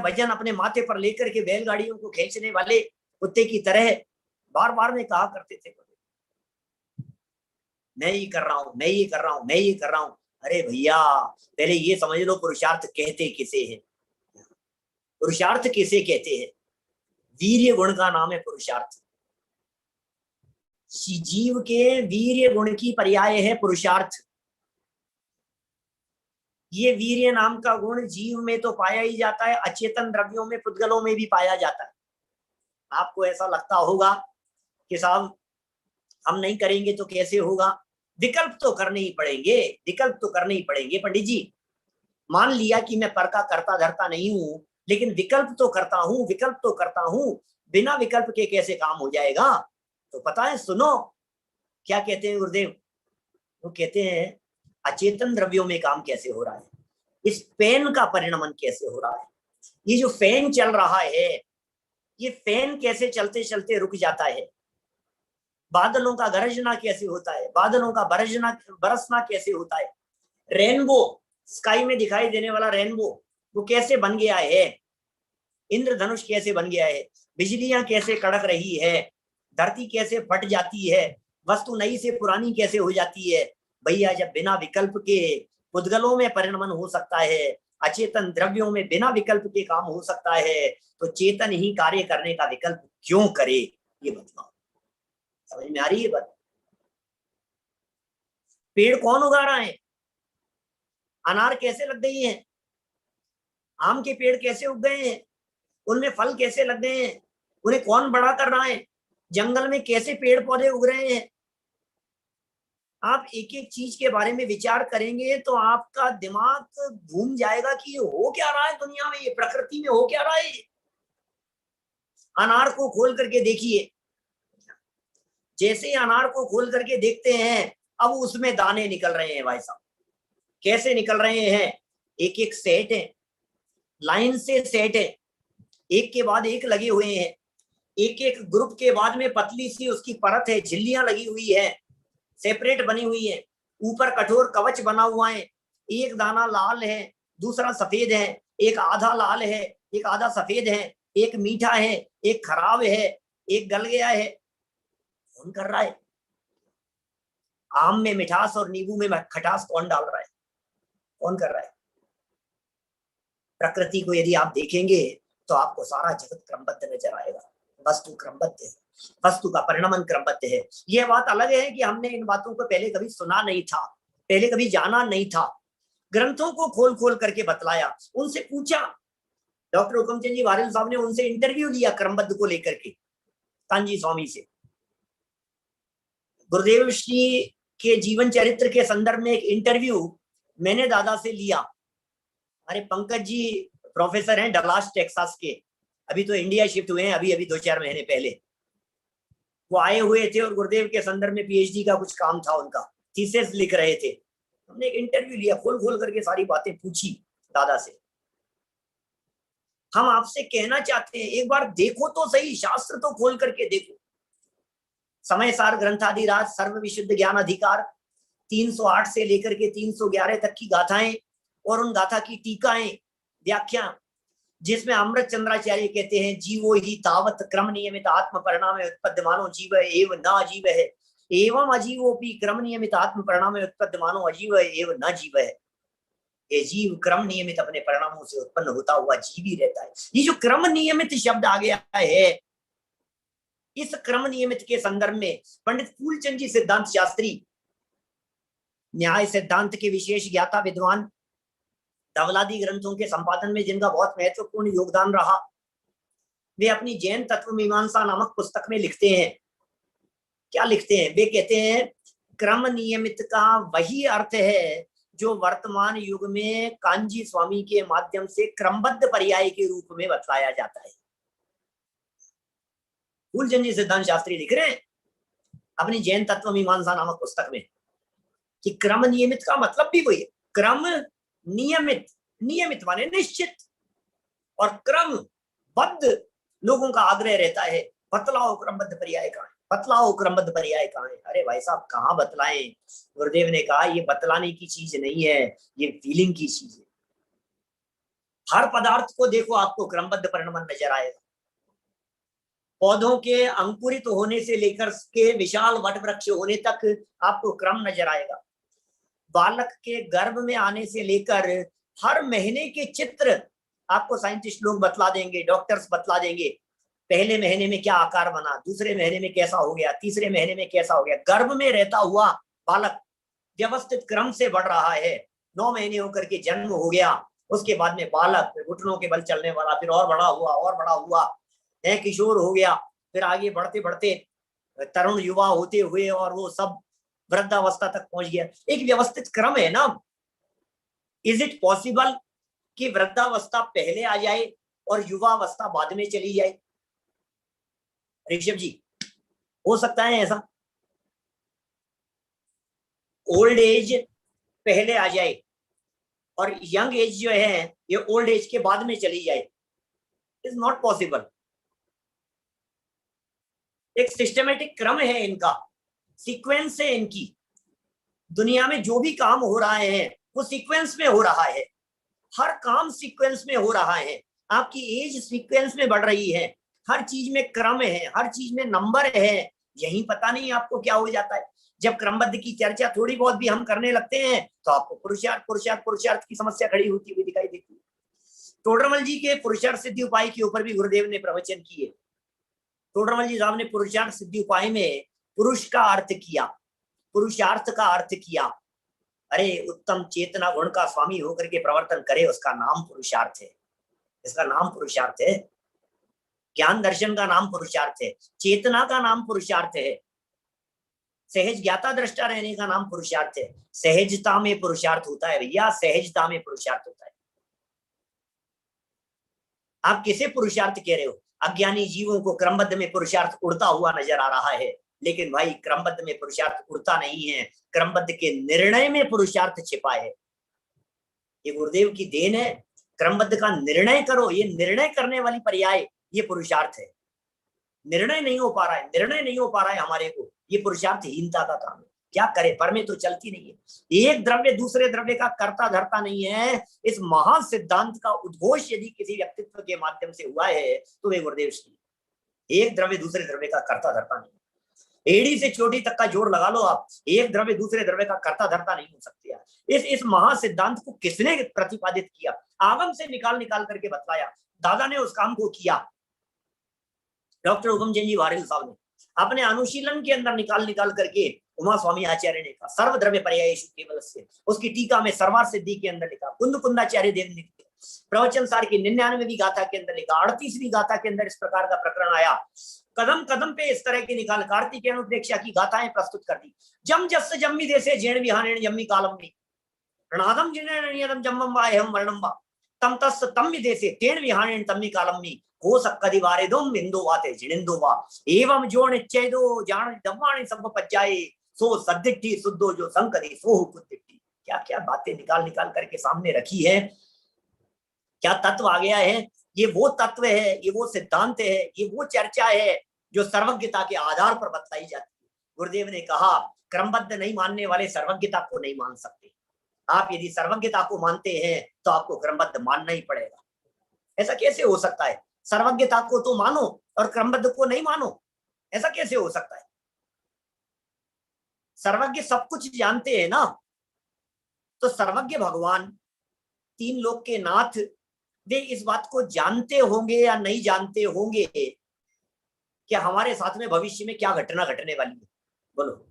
वजन अपने माथे पर लेकर के बैलगाड़ियों को खींचने वाले कुत्ते की तरह बार बार में कहा करते थे, मैं ये कर रहा हूं, मैं ये कर रहा हूं, मैं ये कर रहा हूं। अरे भैया पहले ये समझ लो पुरुषार्थ कहते किसे है, पुरुषार्थ किसे कहते हैं? वीर्य गुण का नाम है पुरुषार्थ। जीव के वीर्य गुण की पर्याय है पुरुषार्थ। ये वीर्य नाम का गुण जीव में तो पाया ही जाता है, अचेतन द्रव्यों में, पुद्गलों में भी पाया जाता है। आपको ऐसा लगता होगा कि साहब हम नहीं करेंगे तो कैसे होगा? विकल्प तो करने ही पड़ेंगे, विकल्प तो करने ही पड़ेंगे। पंडित जी मान लिया कि मैं पर का करता धरता नहीं हूं, लेकिन विकल्प तो करता हूं, विकल्प तो करता हूं, बिना विकल्प के कैसे काम हो जाएगा? तो पता है, सुनो क्या कहते हैं गुरुदेव। वो कहते हैं अचेतन द्रव्यों में काम कैसे हो रहा है, इस पेन का परिणमन कैसे हो रहा है। ये जो फैन चल रहा है, ये फैन कैसे चलते चलते रुक जाता है, बादलों का गरजना कैसे होता है, बादलों का बरसना कैसे होता है, रेनबो स्काई में दिखाई देने वाला रेनबो वो कैसे बन गया है, इंद्रधनुष कैसे बन गया है, बिजलियां कैसे कड़क रही है, धरती कैसे फट जाती है, वस्तु नई से पुरानी कैसे हो जाती है। भैया जब बिना विकल्प के पुद्गलों में परिणमन हो सकता है, अचेतन द्रव्यों में बिना विकल्प के काम हो सकता है, तो चेतन ही कार्य करने का विकल्प क्यों करे? ये बताओ, समझ में आ रही है बात? पेड़ कौन उगा रहा है? अनार कैसे लग गई है, आम के पेड़ कैसे उग गए हैं, उनमें फल कैसे लग गए हैं, उन्हें कौन बड़ा कर रहा है, जंगल में कैसे पेड़ पौधे उग रहे हैं। आप एक एक चीज के बारे में विचार करेंगे तो आपका दिमाग घूम जाएगा कि ये हो क्या रहा है दुनिया में, ये प्रकृति में हो क्या रहा है। अनार को खोल करके देखिए, जैसे अनार को खोल करके देखते हैं अब उसमें दाने निकल रहे हैं। भाई साहब कैसे निकल रहे हैं? एक एक सेट है, लाइन से सेट है, एक के बाद एक लगे हुए हैं, एक एक ग्रुप के बाद में पतली सी उसकी परत है, झिल्लियां लगी हुई है, सेपरेट बनी हुई है, ऊपर कठोर कवच बना हुआ है, एक दाना लाल है, दूसरा सफेद है, एक आधा लाल है, एक आधा सफेद है, एक मीठा है, एक खराब है, एक गल गया है। कौन कर रहा है? आम में मिठास और नींबू में खटास कौन डाल रहा है? कौन कर रहा है? प्रकृति को यदि आप देखेंगे तो आपको सारा जगत क्रमबद्ध नजर आएगा। वस्तु क्रमबद्ध है, वस्तु का परिणमन क्रमबद्ध है। यह बात अलग है कि हमने इन बातों को पहले कभी सुना नहीं था, पहले कभी जाना नहीं था, ग्रंथों को खोल खोल करके बतलाया, उनसे पूछा। डॉक्टर हुकुमचंद जी वारिल साहब ने उनसे इंटरव्यू लिया क्रमबद्ध को लेकर के, कांजी स्वामी से। गुरुदेव श्री के जीवन चरित्र के संदर्भ में एक इंटरव्यू मैंने दादा से लिया। अरे पंकज जी प्रोफेसर हैं डलास टेक्सास के, अभी तो इंडिया शिफ्ट हुए हैं, अभी 2-4 महीने पहले वो आए हुए थे और गुरुदेव के संदर्भ में पीएचडी का कुछ काम था, उनका थीसिस लिख रहे थे। हमने एक इंटरव्यू लिया, खोल खोल करके सारी बातें पूछी दादा से। हम आपसे कहना चाहते हैं एक बार देखो तो सही, शास्त्र तो खोल करके देखो। समय सार ग्रंथाधिराज सर्व विशुद्ध ज्ञान अधिकार 308 से लेकर के 311 तक की गाथाएं और उन गाथा की टीकाएं, व्याख्या, जिसमें अमृत चंद्राचार्य कहते हैं जीवो ही तावत क्रम नियमित आत्म परिणाम उत्पद्यमानो जीव एव न अजीव है, एवं अजीवोपि क्रम नियमित आत्म परिणाम उत्पद्यमानो अजीव एव न जीव है। ये जीव क्रम नियमित अपने परिणामों से उत्पन्न होता हुआ जीव ही रहता है। ये जो क्रम नियमित शब्द आ गया है, इस क्रम नियमित के संदर्भ में पंडित फूलचंद जी सिद्धांत शास्त्री, न्याय सिद्धांत के विशेष ज्ञाता विद्वान, धवलादी ग्रंथों के संपादन में जिनका बहुत महत्वपूर्ण योगदान रहा, वे अपनी जैन तत्व मीमांसा नामक पुस्तक में लिखते हैं। क्या लिखते हैं? वे कहते हैं क्रम नियमित का वही अर्थ है जो वर्तमान युग में कांजी स्वामी के माध्यम से क्रमबद्ध पर्याय के रूप में बतलाया जाता है। फूलचंद जी सिद्धांत शास्त्री लिख रहे हैं अपनी जैन तत्व मीमांसा नामक पुस्तक में कि क्रम नियमित का मतलब भी वही है। क्रम नियमित, नियमित माने निश्चित, और क्रमबद्ध लोगों का आग्रह रहता है, बतलाओ क्रमबद्ध पर्याय कहाँ है, बतलाओ क्रमबद्ध पर्याय कहाँ है। अरे भाई साहब कहाँ बतलाएं? गुरुदेव ने कहा ये बतलाने की चीज नहीं है, ये फीलिंग की चीज है। हर पदार्थ को देखो आपको क्रमबद्ध परिणमन नजर आएगा। पौधों के अंकुरित होने से लेकर के विशाल वट वृक्ष होने तक आपको क्रम नजर आएगा। बालक के गर्भ में आने से लेकर हर महीने के चित्र आपको साइंटिस्ट लोग बतला देंगे, डॉक्टर्स बतला देंगे। पहले महीने में क्या आकार बना, दूसरे महीने में कैसा हो गया, तीसरे महीने में कैसा हो गया। गर्भ में रहता हुआ बालक व्यवस्थित क्रम से बढ़ रहा है। 9 महीने होकर के जन्म हो गया, उसके बाद में बालक घुटनों के बल चलने वाला, फिर और बड़ा हुआ और बड़ा हुआ, किशोर हो गया, फिर आगे बढ़ते बढ़ते तरुण युवा होते हुए और वो सब वृद्धावस्था तक पहुंच गया। एक व्यवस्थित क्रम है ना। इज इट पॉसिबल कि वृद्धावस्था पहले आ जाए और युवावस्था बाद में चली जाए? ऋषभ जी, हो सकता है ऐसा? ओल्ड एज पहले आ जाए और यंग एज जो है ये ओल्ड एज के बाद में चली जाए? Is not possible. एक सिस्टमेटिक क्रम है इनका, सीक्वेंस है इनकी। दुनिया में जो भी काम हो रहा है वो सीक्वेंस में हो रहा है, हर काम सीक्वेंस में हो रहा है। आपकी एज सीक्वेंस में बढ़ रही है, हर चीज में क्रम है, हर चीज में नंबर है। यही पता नहीं आपको क्या हो जाता है। जब क्रमबद्ध की चर्चा थोड़ी बहुत भी हम करने लगते हैं तो आपको पुरुषार्थ पुरुषार्थ पुरुषार्थ की समस्या खड़ी होती हुई दिखाई देती है। टोडरमल जी के पुरुषार्थ सिद्धि उपाय के ऊपर भी गुरुदेव ने प्रवचन किए। टोडरमल जी साहब ने पुरुषार्थ सिद्धि उपाय में पुरुष का अर्थ किया, पुरुषार्थ का अर्थ किया। अरे उत्तम चेतना गुण का स्वामी होकर के प्रवर्तन करे, उसका नाम पुरुषार्थ है, इसका नाम पुरुषार्थ है। ज्ञान दर्शन का नाम पुरुषार्थ है, चेतना का नाम पुरुषार्थ है, सहज ज्ञाता दृष्टा रहने का नाम पुरुषार्थ है। सहजता में पुरुषार्थ होता है भैया, सहजता में पुरुषार्थ होता है। आप किसे पुरुषार्थ कह रहे हो? अज्ञानी जीवों को क्रमबद्ध में पुरुषार्थ उड़ता हुआ नजर आ रहा है, लेकिन भाई क्रमबद्ध में पुरुषार्थ उड़ता नहीं है, क्रमबद्ध के निर्णय में पुरुषार्थ छिपा है। ये गुरुदेव की देन है। क्रमबद्ध का निर्णय करो, ये निर्णय करने वाली पर्याय ये पुरुषार्थ है। निर्णय नहीं हो पा रहा है, निर्णय नहीं हो पा रहा है हमारे को, ये पुरुषार्थहीनता का काम है। क्या करे, पर में तो चलती नहीं है। एक द्रव्य दूसरे द्रव्य का कर्ता धर्ता नहीं है। इस महान सिद्धांत का उद्घोष यदि किसी व्यक्तित्व के माध्यम से हुआ है तो वे गुरुदेव श्री। एक द्रव्य दूसरे द्रव्य का कर्ता धर्ता नहीं। एड़ी से चोटी तक का जोड़ लगा लो आप, एक द्रव्य दूसरे द्रव्य का कर्ता धर्ता नहीं हो सकती है। इस महा सिद्धांत को किसने प्रतिपादित किया? आगम से निकाल निकाल करके बतलाया। दादा ने उस काम को किया। डॉक्टर उगम चंद जी वारिल साहब ने अपने अनुशीलन के अंदर निकाल निकाल करके उमा स्वामी आचार्य ने कहा सर्वद्रव्य पर्यायेषु केवलस्य, उसकी टीका में सर्वार सिद्धि के अंदर लिखा। कुंद कुंदाचार्य देव ने प्रवचन सार की 99वीं गाथा के अंदर लिखा। 38वीं गाथा के अंदर इस प्रकार का प्रकरण आया। कदम कदम पे इस तरह की निकाल कार्तिकेय अनुप्रेक्षा की गाथाएं प्रस्तुत कर दी। जम जस जम्मी देशे जेण विहानेण जम्मी कालम में प्रणादम जिनेण जम्मम वा एहम वर्णम वा तम तस् तम देशे तेण विहानेण तम्मी कालम में हो सक्कदि वारेदुम बिंदु वाते जिनिंदु वा एवं जो निश्चयदो जान दम्माणि सब पज्जाए सो सद्दिट्ठी सुद्धो जो संकदि सोहु कुद्दिट्ठी। क्या क्या बातें निकाल निकाल करके सामने रखी है। क्या तत्व आ गया है। ये वो तत्व है, ये वो सिद्धांत है, ये वो चर्चा है जो सर्वज्ञता के आधार पर बतलाई जाती है। गुरुदेव ने कहा क्रमबद्ध नहीं मानने वाले सर्वज्ञता को नहीं मान सकते। आप यदि सर्वज्ञता को मानते हैं तो आपको क्रमबद्ध मानना ही पड़ेगा। ऐसा कैसे हो सकता है? सर्वज्ञता को तो मानो और क्रमबद्ध को नहीं मानो, ऐसा कैसे हो सकता है? सर्वज्ञ सब कुछ जानते हैं ना। तो सर्वज्ञ भगवान तीन लोक के नाथ, वे इस बात को जानते होंगे या नहीं जानते होंगे कि हमारे साथ में भविष्य में क्या घटना घटने वाली है? बोलो।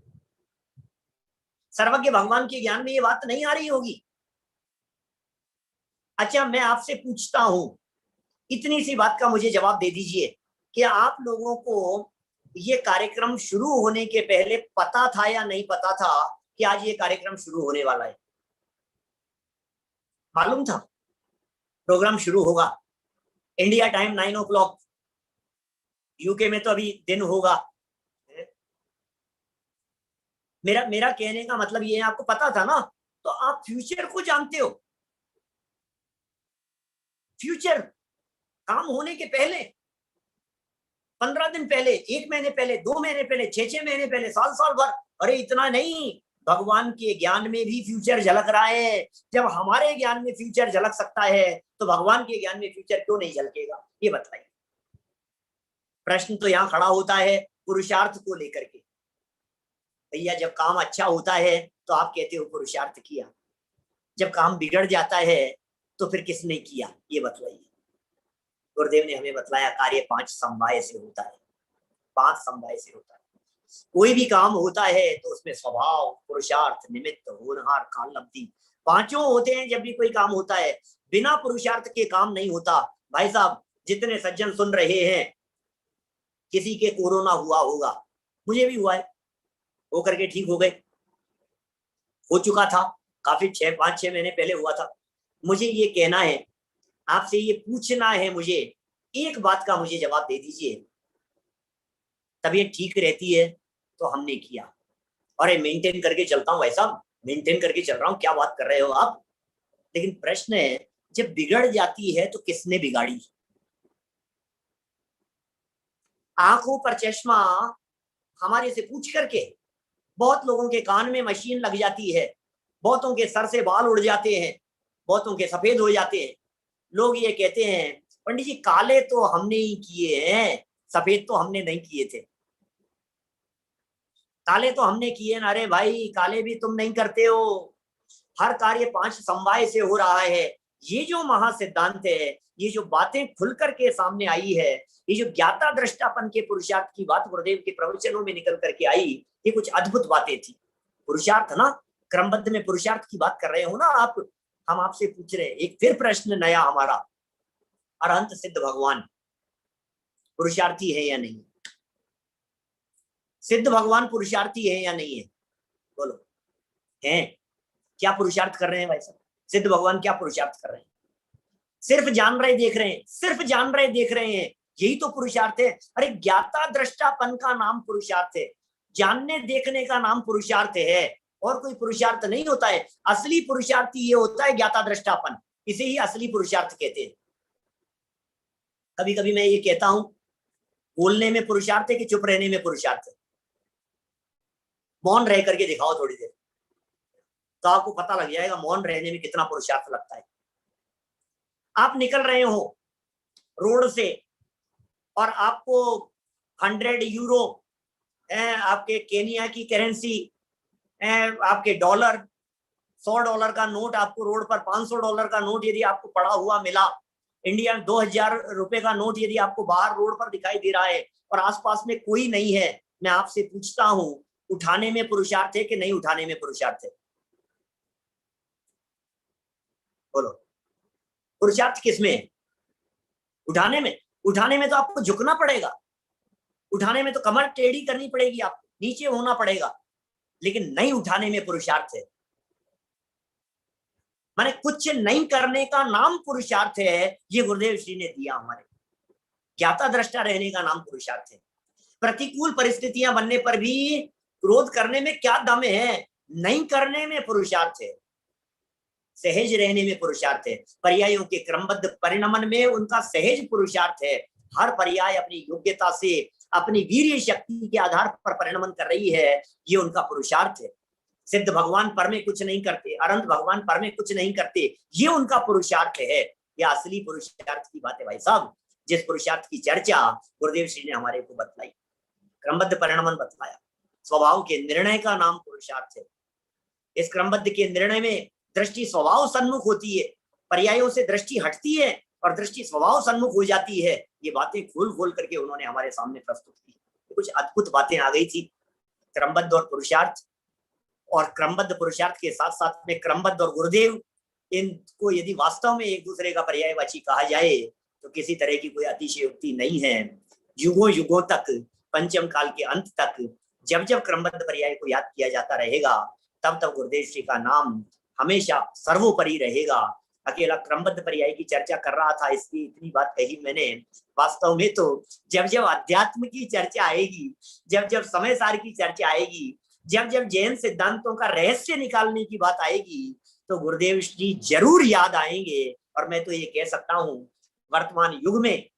सर्वज्ञ भगवान के ज्ञान में ये बात नहीं आ रही होगी। अच्छा, मैं आपसे पूछता हूं, इतनी सी बात का मुझे जवाब दे दीजिए कि आप लोगों को ये कार्यक्रम शुरू होने के पहले पता था या नहीं पता था कि आज ये कार्यक्रम शुरू होने वाला है? मालूम था प्रोग्राम शुरू होगा। इंडिया टाइम 9 o'clock, यूके में तो अभी दिन होगा। मेरा कहने का मतलब ये है, आपको पता था ना, तो आप फ्यूचर को जानते हो। फ्यूचर काम होने के पहले 15 दिन पहले, 1 महीने पहले, 2 महीने पहले, 6 महीने पहले, साल भर। अरे इतना नहीं, भगवान के ज्ञान में भी फ्यूचर झलक रहा है। जब हमारे ज्ञान में फ्यूचर झलक सकता है तो भगवान के ज्ञान में फ्यूचर क्यों नहीं झलकेगा? ये बताइए। प्रश्न तो यहाँ खड़ा होता है पुरुषार्थ को लेकर के। भैया जब काम अच्छा होता है तो आप कहते हो पुरुषार्थ किया, जब काम बिगड़ जाता है तो फिर किसने किया? ये बतलाइए। गुरुदेव ने हमें बतलाया कार्य 5 समवाय से होता है। 5 समवाय से होता है। कोई भी काम होता है तो उसमें स्वभाव, पुरुषार्थ, निमित्त, होनहार, काल अवधि, 5 होते हैं। जब भी कोई काम होता है, बिना पुरुषार्थ के काम नहीं होता। भाई साहब, जितने सज्जन सुन रहे हैं, किसी के कोरोना हुआ होगा, मुझे भी हुआ है, हो करके ठीक हो गए, हो चुका था काफी 5-6 महीने पहले हुआ था। मुझे ये कहना है, आपसे ये पूछना है, मुझे एक बात का मुझे जवाब दे दीजिए। तबीयत ठीक रहती है तो हमने किया, और मेंटेन करके चलता हूँ। ऐसा मेंटेन करके चल रहा हूँ, क्या बात कर रहे हो आप? लेकिन प्रश्न है, जब बिगड़ जाती है तो किसने बिगाड़ी? आंखों पर चश्मा हमारे से पूछ करके बहुत लोगों के कान में मशीन लग जाती है, बहुतों के सर से बाल उड़ जाते हैं, बहुतों के सफेद हो जाते हैं। लोग ये कहते हैं पंडित जी काले तो हमने ही किए हैं, सफेद तो हमने नहीं किए थे। काले तो हमने किए ना। अरे भाई, काले भी तुम नहीं करते हो। हर कार्य 5 समवाय से हो रहा है। ये जो महासिद्धांत है, ये जो बातें खुल करके सामने आई है, ये जो ज्ञाता दृष्टापन के पुरुषार्थ की बात गुरुदेव के प्रवचनों में निकल करके आई, ये कुछ अद्भुत बातें थी। पुरुषार्थ ना, क्रमबद्ध में पुरुषार्थ की बात कर रहे हो ना आप। हम आपसे पूछ रहे हैं, एक फिर प्रश्न नया हमारा, अरहंत सिद्ध भगवान पुरुषार्थी है या नहीं? सिद्ध भगवान पुरुषार्थी है या नहीं है? बोलो, हैं? क्या पुरुषार्थ कर रहे हैं भाई साहब? सिद्ध भगवान क्या पुरुषार्थ कर रहे हैं? सिर्फ जान रहे देख रहे हैं, सिर्फ जान रहे देख रहे हैं, यही तो पुरुषार्थ है। अरे ज्ञाता दृष्टापन का नाम पुरुषार्थ है, जानने देखने का नाम पुरुषार्थ है, और कोई पुरुषार्थ नहीं होता है। असली पुरुषार्थ ये होता है ज्ञाता दृष्टापन, इसे ही असली पुरुषार्थ कहते हैं। कभी कभी मैं ये कहता हूं, बोलने में पुरुषार्थ है कि चुप रहने में पुरुषार्थ है? मौन रह करके दिखाओ थोड़ी देर, तो आपको पता लग जाएगा मौन रहने में कितना पुरुषार्थ लगता है। आप निकल रहे हो रोड से और आपको 100 यूरो, आपके केनिया की करेंसी, आपके डॉलर, $100 का नोट आपको रोड पर, $500 का नोट यदि आपको पड़ा हुआ मिला, इंडिया में 2000 रुपए का नोट यदि आपको बाहर रोड पर दिखाई दे रहा है और आसपास में कोई नहीं है, मैं आपसे पूछता हूं, उठाने में पुरुषार्थ है कि नहीं उठाने में पुरुषार्थ है? बोलो, पुरुषार्थ किसमें है? उठाने में। उठाने में तो आपको झुकना पड़ेगा, उठाने में तो कमर टेढ़ी करनी पड़ेगी, आपको नीचे होना पड़ेगा, लेकिन नहीं उठाने में पुरुषार्थ है। माने कुछ नहीं करने का नाम पुरुषार्थ है, ये गुरुदेव श्री ने दिया हमारे। ज्ञाता दृष्टा रहने का नाम पुरुषार्थ है। प्रतिकूल परिस्थितियां बनने पर भी क्रोध करने में क्या दम है? नहीं करने में पुरुषार्थ है। सहज रहने में पुरुषार्थ है। पर्यायों के क्रमबद्ध परिणमन में उनका सहज पुरुषार्थ है। हर पर्याय अपनी योग्यता से, अपनी वीर्य शक्ति के आधार पर परिणमन कर रही है, ये उनका पुरुषार्थ है। सिद्ध भगवान पर में कुछ नहीं करते, अनंत भगवान पर में कुछ नहीं करते, ये उनका पुरुषार्थ है। यह असली पुरुषार्थ की बात है भाई साहब, जिस पुरुषार्थ की चर्चा गुरुदेव श्री ने हमारे को बतलाई, क्रमबद्ध परिणमन बतलाया। स्वभाव के निर्णय का नाम पुरुषार्थ है। इस क्रमबद्ध के निर्णय में दृष्टि स्वभाव सन्मुख होती है, पर्यायों से दृष्टि हटती है और दृष्टि स्वभाव सन्मुख हो जाती है। ये बातें खोल खोल करके उन्होंने हमारे सामने प्रस्तुत की। कुछ अद्भुत बातें आ गई थी। क्रमबद्ध और पुरुषार्थ, और क्रमबद्ध पुरुषार्थ के साथ साथ में क्रमबद्ध और गुरुदेव, इनको यदि वास्तव में एक दूसरे का पर्यायवाची कहा जाए तो किसी तरह की कोई अतिशयोक्ति नहीं है। युगों युगों तक, पंचम काल के अंत तक जब जब क्रमबद्ध पर्याय को याद किया जाता रहेगा, तब तब गुरुदेव श्री का नाम हमेशा सर्वोपरि रहेगा। अकेला क्रमबद्ध पर्याय की चर्चा कर रहा था, इसकी इतनी बात कही मैंने। वास्तव में तो जब जब अध्यात्म की चर्चा आएगी, जब जब समय सार की चर्चा आएगी, जब जब जैन सिद्धांतों का रहस्य निकालने की बात आएगी, तो गुरुदेव श्री जरूर याद आएंगे। और मैं तो ये कह सकता हूं, वर्तमान युग में,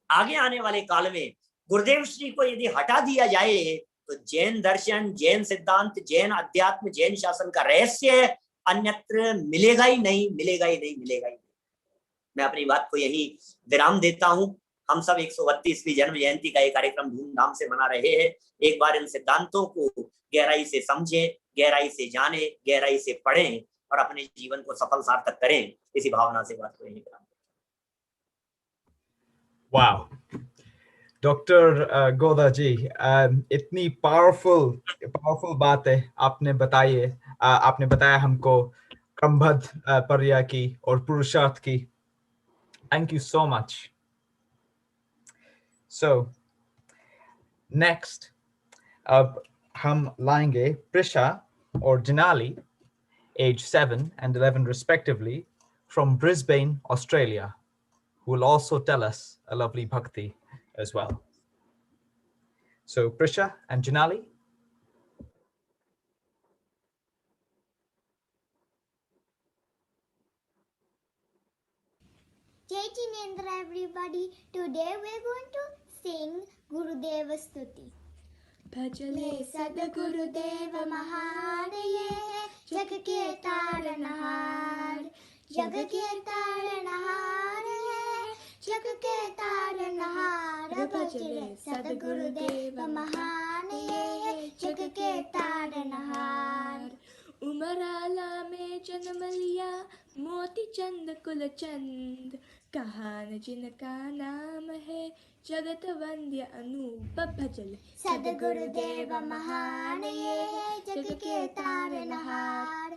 आगे आने वाले काल में गुरुदेव श्री को यदि हटा दिया जाए तो जैन दर्शन, जैन सिद्धांत, जैन अध्यात्म, जैन शासन का रहस्य अन्यत्र मिलेगा ही नहीं, मिलेगा ही नहीं, मिलेगा ही नहीं। मैं अपनी बात को यही विराम देता हूं। हम सब 132वीं जन्म जयंती का एक कार्यक्रम धूमधाम से मना रहे हैं। एक बार इन सिद्धांतों को गहराई से समझें, गहराई से जानें, गहराई से पढ़ें और अपने जीवन को सफल सार्थक करें। इसी भावना से बात को यही विराम। वाओ, डॉक्टर गोदा जी, इतनी पावरफुल बातें आपने बताई है। आपने बताया हमको क्रमबद्ध पर्याय की और पुरुषार्थ की। Thank you so much. So next अब हम लाएंगे प्रिशा और जनाली, age 7 and 11 respectively, from Brisbane, Australia, who will also tell us a lovely bhakti as well. So Prisha and Janali. Jai Jinendra everybody. Today we're going to sing Gurudeva Stuti. भजले सदगुरुदेव महान, ये है जग के तारनहार। जग के तारनहार है, जग के तारनहार। भजले सदगुरुदेव महान, ये है जग के तारनहार। उमराला में जन्म लिया मोती चंद कुलचंद, कहान जिनका नाम है जगत वंद्य अनूप। भजल सदगुरुदेव महान, ये है जग के तारनहार।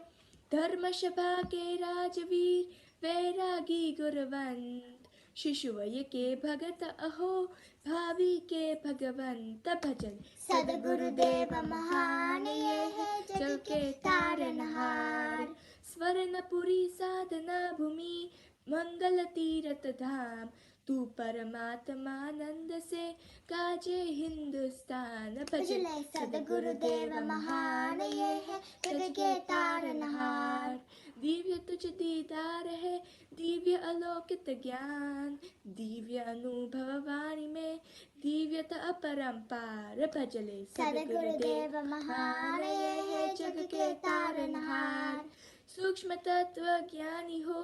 धर्म सभा के राजवीर वैरागी गुरवंत, शिशुवय के भगत अहो भावी के भगवंत। भजन सदगुरुदेव महान, ये है जग के तारनहार। स्वर्णपुरी साधना भूमि मंगल तीरथ धाम, तू परमात्मानंद से काजे हिंदुस्तान भजले सदगुरुदेव महान ये है जग के तारनहार। दिव्य तुझ दीदार है दिव्य अलौकित ज्ञान, दिव्य अनुभव वाणी में दिव्यता अपरंपार भजले सदगुरुदेव महान ये है जग के तारनहार। सूक्ष्म तत्व ज्ञानी हो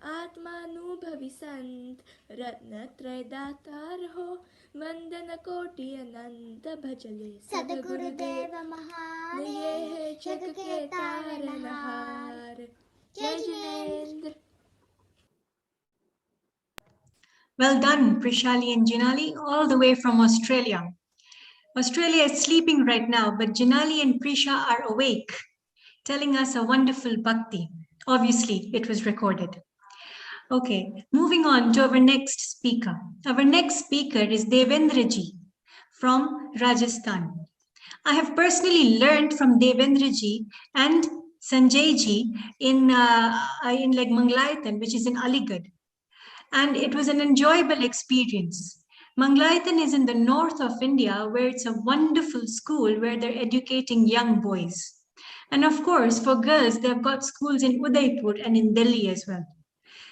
आत्मानुभवी संत, रत्न त्रय दातार हो वंदन कोटि अनंत भजले सदगुरुदेव महान ये है जग के तारनहार। जय Jinendra. Well done, Prishali and Jinali, all the way from Australia. Australia is sleeping right now, but Jinali and Prisha are awake, telling us a wonderful bhakti. Obviously, it was recorded. Okay, moving on to our next speaker. Our next speaker is Devendra Ji from Rajasthan. I have personally learned from Devendra Ji and Sanjay Ji in like Manglayatan, which is in Aligarh. And it was an enjoyable experience. Manglayatan is in the north of India, where it's a wonderful school where they're educating young boys. And of course, for girls, they've got schools in Udaipur and in Delhi as well.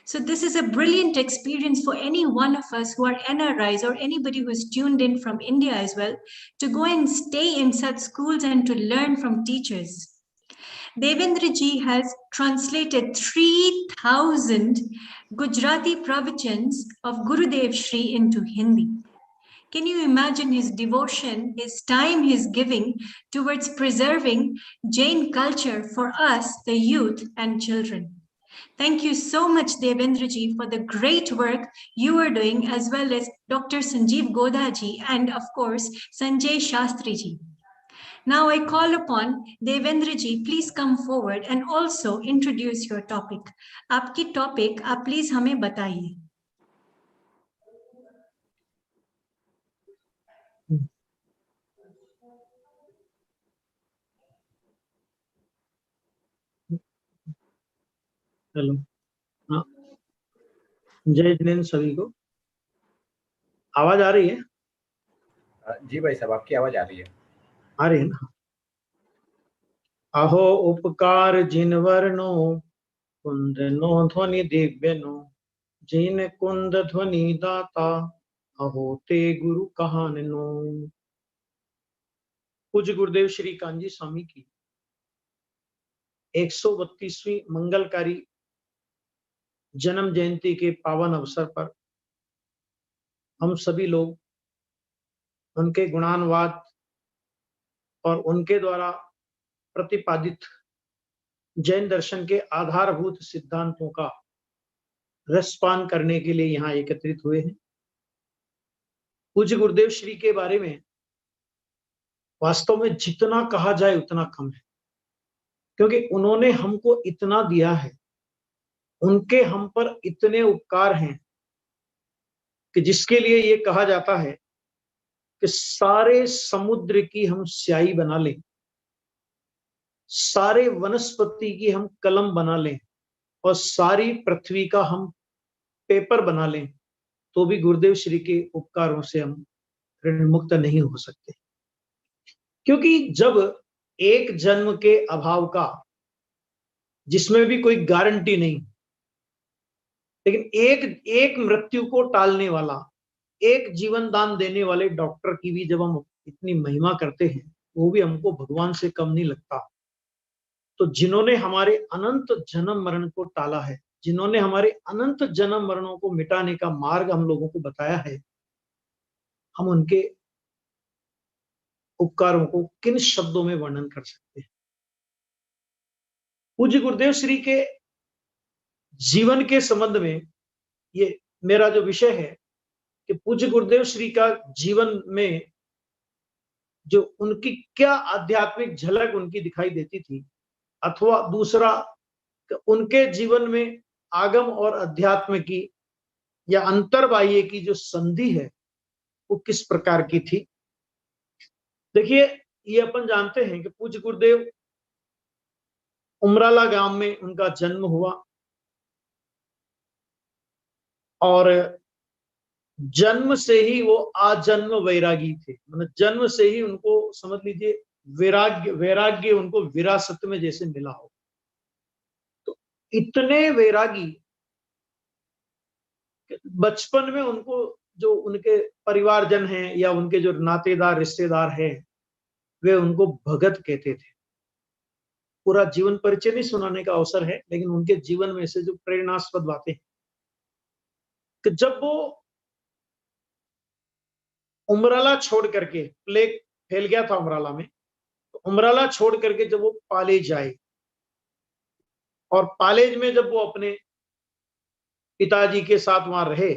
So this is a brilliant experience for any one of us who are NRIs or anybody who is tuned in from India as well, to go and stay in such schools and to learn from teachers. Devendra Ji has translated 3,000 Gujarati pravachans of Gurudev Shri into Hindi. Can you imagine his devotion, his time he's giving towards preserving Jain culture for us, the youth and children? Thank you so much, Devendra Ji, for the great work you are doing, as well as Dr. Sanjeev Godha Ji and, of course, Sanjay Shastri Ji. Now I call upon Devendra Ji, please come forward and also introduce your topic. आपकी topic आप please हमें बताइए. Hello, हाँ, जय जिनेंद्र सभी को। आवाज आ रही है? जी भाई साहब, आपकी आवाज आ रही है। आ रही है ना? अहो उपकार जिन वर्णो कुंद नो ध्वनि दिव्य नो, जिन कुंद ध्वनि दाता अहो ते गुरु कहान नो। पूज्य गुरुदेव श्री कांजी स्वामी की 132वीं मंगलकारी जन्म जयंती के पावन अवसर पर हम सभी लोग उनके गुणानुवाद और उनके द्वारा प्रतिपादित जैन दर्शन के आधारभूत सिद्धांतों का रसपान करने के लिए यहाँ एकत्रित हुए हैं। पूज्य गुरुदेव श्री के बारे में वास्तव में जितना कहा जाए उतना कम है, क्योंकि उन्होंने हमको इतना दिया है, उनके हम पर इतने उपकार हैं कि जिसके लिए ये कहा जाता है कि सारे समुद्र की हम स्याही बना लें, सारे वनस्पति की हम कलम बना लें और सारी पृथ्वी का हम पेपर बना लें, तो भी गुरुदेव श्री के उपकारों से हम ऋण मुक्त नहीं हो सकते। क्योंकि जब एक जन्म के अभाव का, जिसमें भी कोई गारंटी नहीं, लेकिन एक मृत्यु को टालने वाला, एक जीवन दान देने वाले डॉक्टर की भी जब हम इतनी महिमा करते हैं, वो भी हमको भगवान से कम नहीं लगता। तो जिन्होंने हमारे अनंत जन्म मरण को टाला है, जिन्होंने हमारे अनंत जन्म मरणों को मिटाने का मार्ग हम लोगों को बताया है, हम उनके उपकारों को किन शब्दों में वर्णन कर सकते हैं। पूज्य गुरुदेव श्री के जीवन के संबंध में ये मेरा जो विषय है कि पूज्य गुरुदेव श्री का जीवन में जो उनकी क्या आध्यात्मिक झलक उनकी दिखाई देती थी, अथवा दूसरा उनके जीवन में आगम और अध्यात्म की या अंतर्बाह्य की जो संधि है वो किस प्रकार की थी। देखिए, ये अपन जानते हैं कि पूज्य गुरुदेव उमराला गांव में उनका जन्म हुआ और जन्म से ही वो आजन्म वैरागी थे, मतलब जन्म से ही उनको समझ लीजिए वैराग्य उनको विरासत में जैसे मिला हो। तो इतने वैरागी, बचपन में उनको जो उनके परिवारजन हैं या उनके जो नातेदार रिश्तेदार हैं, वे उनको भगत कहते थे। पूरा जीवन परिचय नहीं सुनाने का अवसर है, लेकिन उनके जीवन में से जो प्रेरणास्पद बातें, कि जब वो उमराला छोड़ करके, प्लेग फैल गया था उमराला में, तो उमराला छोड़ करके जब वो पालेज आए, और पालेज में जब वो अपने पिताजी के साथ वहां रहे,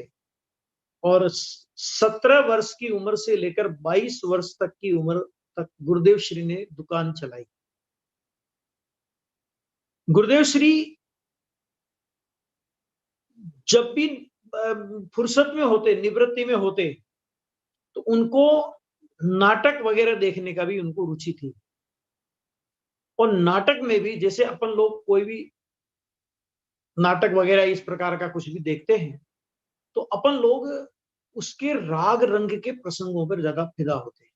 और 17 वर्ष की उम्र से लेकर 22 वर्ष तक की उम्र तक गुरुदेव श्री ने दुकान चलाई। गुरुदेव श्री जब भी फुर्सत में होते, निवृत्ति में होते, तो उनको नाटक वगैरह देखने का भी उनको रुचि थी। और नाटक में भी जैसे अपन लोग कोई भी नाटक वगैरह इस प्रकार का कुछ भी देखते हैं, तो अपन लोग उसके राग रंग के प्रसंगों पर ज्यादा फिदा होते हैं।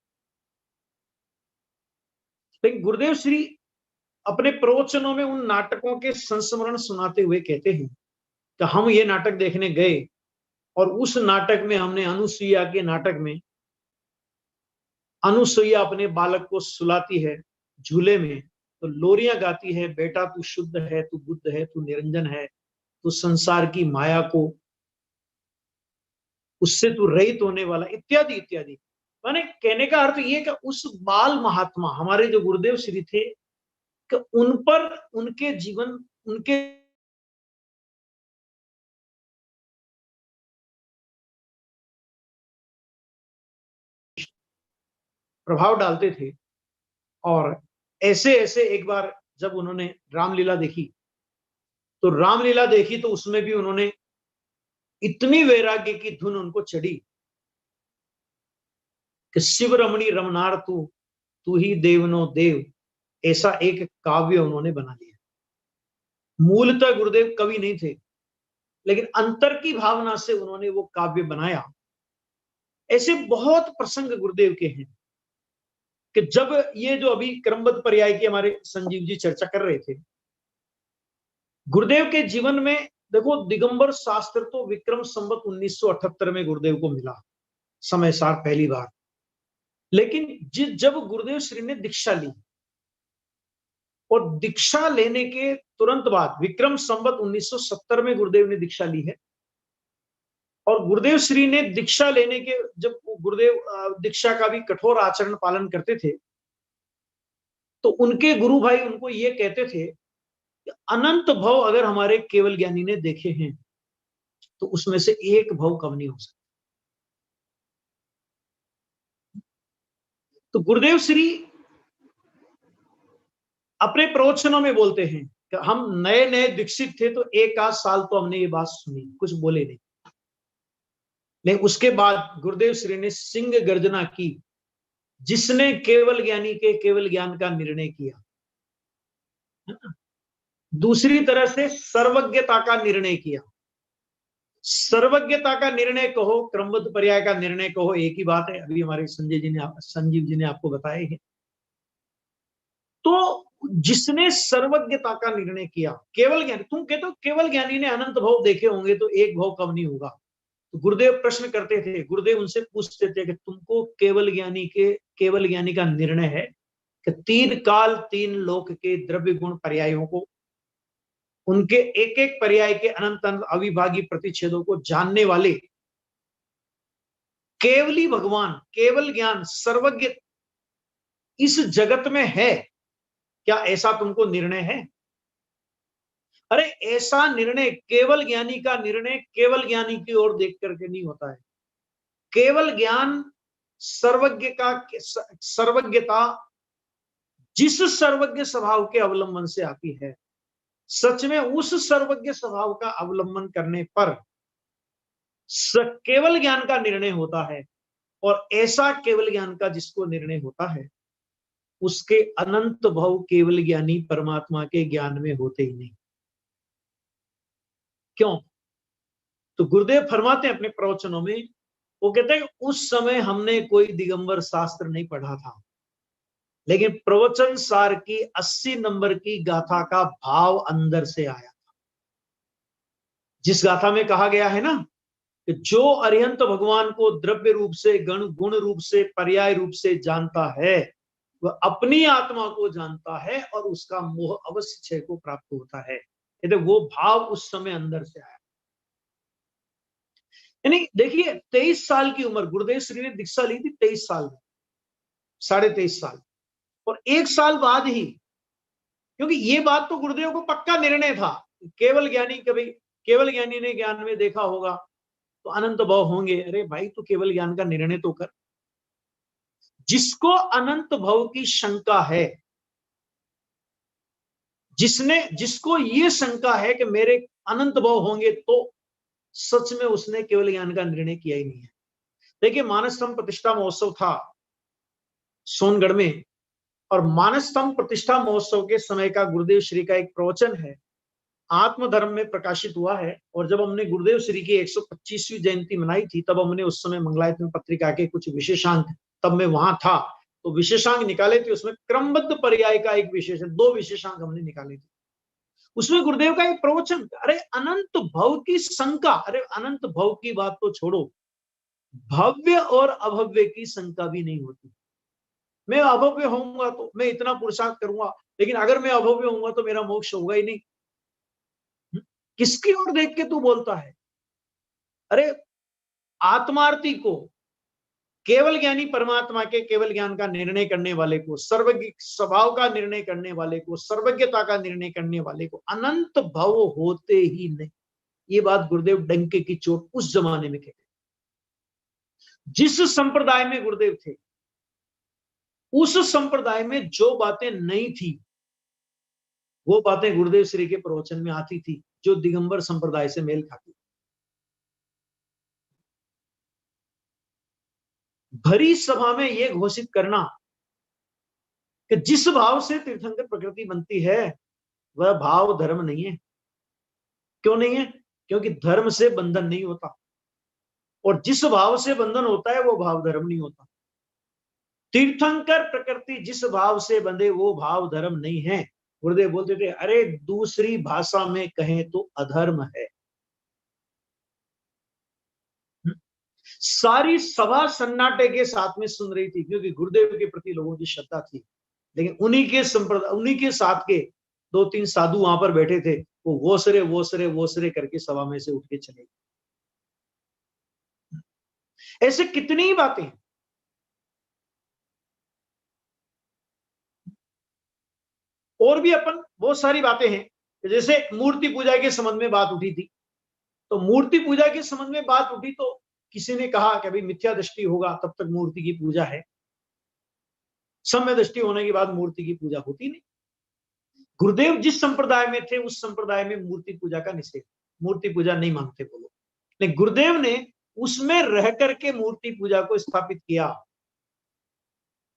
लेकिन गुरुदेव श्री अपने प्रवचनों में उन नाटकों के संस्मरण सुनाते हुए कहते हैं कि हम ये नाटक देखने गए, और उस नाटक में हमने अनुसुईया के नाटक में अनुसुईया अपने बालक को सुलाती है झूले में, तो लोरियां गाती है, बेटा तू शुद्ध है, तू बुद्ध है, तू निरंजन है, तू संसार की माया को उससे तू रहित होने वाला, इत्यादि इत्यादि। माने कहने का अर्थ ये कि उस बाल महात्मा हमारे जो गुरुदेव श्री थे, कि उन पर उनके जीवन, उनके प्रभाव डालते थे। और ऐसे ऐसे एक बार जब उन्होंने रामलीला देखी, तो रामलीला देखी तो उसमें भी उन्होंने इतनी वैराग्य की धुन उनको चढ़ी कि शिव रमणी रमनार तू ही देवनो देव, ऐसा एक काव्य उन्होंने बना लिया। मूलतः गुरुदेव कवि नहीं थे, लेकिन अंतर की भावना से उन्होंने वो काव्य बनाया। ऐसे बहुत प्रसंग गुरुदेव के हैं कि जब ये जो अभी क्रमबद्ध पर्याय की हमारे संजीव जी चर्चा कर रहे थे, गुरुदेव के जीवन में देखो, दिगंबर शास्त्र तो विक्रम संवत 1978 में गुरुदेव को मिला, समय सार पहली बार। लेकिन जब गुरुदेव श्री ने दीक्षा ली, और दीक्षा लेने के तुरंत बाद विक्रम संवत 1970 में गुरुदेव ने दीक्षा ली है, और गुरुदेव श्री ने दीक्षा लेने के, जब गुरुदेव दीक्षा का भी कठोर आचरण पालन करते थे, तो उनके गुरु भाई उनको ये कहते थे कि अनंत भव अगर हमारे केवल ज्ञानी ने देखे हैं, तो उसमें से एक भव कम नहीं हो सकता। तो गुरुदेव श्री अपने प्रवचनों में बोलते हैं कि हम नए नए दीक्षित थे, तो एक आध साल तो हमने ये बात सुनी, कुछ बोले नहीं, लेकिन उसके बाद गुरुदेव श्री ने सिंह गर्जना की, जिसने केवल ज्ञानी के केवल ज्ञान का निर्णय किया। दूसरी तरह से सर्वज्ञता का निर्णय किया। सर्वज्ञता का निर्णय कहो, क्रमबद्ध पर्याय का निर्णय कहो, एक ही बात है। अभी हमारे संजीव जी ने आपको बताया है। तो जिसने सर्वज्ञता का निर्णय किया, केवल ज्ञानी, तुम कहते हो केवल ज्ञानी ने अनंत भव देखे होंगे, तो एक भव कम नहीं होगा। तो गुरुदेव प्रश्न करते थे, गुरुदेव उनसे पूछते थे कि तुमको केवल ज्ञानी का निर्णय है कि 3 काल 3 लोक के द्रव्य गुण पर्यायों को, उनके एक एक पर्याय के अनंत अनंत अविभागी प्रतिच्छेदों को जानने वाले केवली भगवान, केवल ज्ञान, सर्वज्ञ इस जगत में है क्या? ऐसा तुमको निर्णय है? अरे ऐसा निर्णय, केवल ज्ञानी का निर्णय केवल ज्ञानी की ओर देख करके नहीं होता है। केवल ज्ञान, सर्वज्ञता जिस सर्वज्ञ स्वभाव के अवलंबन से आती है, सच में उस सर्वज्ञ स्वभाव का अवलंबन करने पर केवल ज्ञान का निर्णय होता है। और ऐसा केवल ज्ञान का जिसको निर्णय होता है, उसके अनंत भव केवल ज्ञानी परमात्मा के ज्ञान में होते ही नहीं। क्यों? तो गुरुदेव फरमाते हैं अपने प्रवचनों में वो कहते हैं उस समय हमने कोई दिगंबर शास्त्र नहीं पढ़ा था, लेकिन प्रवचन सार की 80 नंबर की गाथा का भाव अंदर से आया था। जिस गाथा में कहा गया है ना कि जो अरिहंत भगवान को द्रव्य रूप से, गण गुण रूप से, पर्याय रूप से जानता है, वह अपनी आत्मा को जानता है और उसका मोह अवश्य क्षय को प्राप्त होता है। यदि वो भाव उस समय अंदर से आया। यानी देखिए 23 साल की उम्र, गुरुदेव श्री ने दीक्षा ली थी 23 साल में, 23.5 साल, और 1 साल बाद ही, क्योंकि ये बात तो गुरुदेव को पक्का निर्णय था, केवल ज्ञानी, कभी केवल ज्ञानी ने ज्ञान में देखा होगा तो अनंत भव होंगे। अरे भाई तू केवल ज्ञान का निर्णय तो कर। जिसको अनंत भव की शंका है, जिसको ये शंका है कि मेरे अनंत भव होंगे, तो सच में उसने केवल ज्ञान का निर्णय किया ही नहीं है। देखिए मानस स्तंभ प्रतिष्ठा महोत्सव था सोनगढ़ में, और मानस स्तंभ प्रतिष्ठा महोत्सव के समय का गुरुदेव श्री का एक प्रवचन है, आत्मधर्म में प्रकाशित हुआ है। और जब हमने गुरुदेव श्री की 125वीं जयंती मनाई थी, तब हमने उस समय मंगलायतन पत्रिका के कुछ विशेषांक, तब मैं वहां था तो विशेषांक निकाले थे। उसमें क्रमबद्ध पर्याय का एक विशेषण, 2 विशेषांक हमने निकाले थे। उसमें गुरुदेव का एक प्रवचन, अरे अनंत भव की शंका, अरे अनंत भव की बात तो छोड़ो, भव्य और अभव्य की शंका भी नहीं होती। मैं अभव्य होऊंगा तो मैं इतना पुरुषार्थ करूंगा, लेकिन अगर मैं अभव्य होऊंगा तो मेरा मोक्ष होगा ही नहीं। किसकी ओर देख के तू बोलता है? अरे आत्मार्थी को, केवल ज्ञानी परमात्मा के केवल ज्ञान का निर्णय करने वाले को, सर्वज्ञ स्वभाव का निर्णय करने वाले को, सर्वज्ञता का निर्णय करने वाले को अनंत भव होते ही नहीं। ये बात गुरुदेव डंके की चोट उस जमाने में कहते। जिस संप्रदाय में गुरुदेव थे, उस संप्रदाय में जो बातें नहीं थी, वो बातें गुरुदेव श्री के प्रवचन में आती थी, जो दिगंबर संप्रदाय से मेल खाती। भरी सभा में यह घोषित करना कि जिस भाव से तीर्थंकर प्रकृति बनती है वह भाव धर्म नहीं है। क्यों नहीं है? क्योंकि धर्म से बंधन नहीं होता, और जिस भाव से बंधन होता है वो भाव धर्म नहीं होता। तीर्थंकर प्रकृति जिस भाव से बंधे वो भाव धर्म नहीं है। गुरुदेव बोलते थे, अरे दूसरी भाषा में कहें तो अधर्म है। सारी सभा सन्नाटे के साथ में सुन रही थी, क्योंकि गुरुदेव के प्रति लोगों की श्रद्धा थी। लेकिन उन्हीं के साथ के 2-3 साधु वहां पर बैठे थे, वो वोसरे वोसरे वोसरे करके सभा में से उठ के चले गए। ऐसे कितनी ही बातें। और भी अपन बहुत सारी बातें हैं। जैसे मूर्ति पूजा के संबंध में बात उठी थी, तो मूर्ति पूजा के संबंध में बात उठी तो किसी ने कहा कि अभी मिथ्या दृष्टि होगा तब तक मूर्ति की पूजा है, सम्य दृष्टि होने के बाद मूर्ति की पूजा होती नहीं। गुरुदेव जिस संप्रदाय में थे उस संप्रदाय में मूर्ति पूजा का निषेध, मूर्ति पूजा नहीं मानते वो लोग। लेकिन गुरुदेव ने उसमें रह करके मूर्ति पूजा को स्थापित किया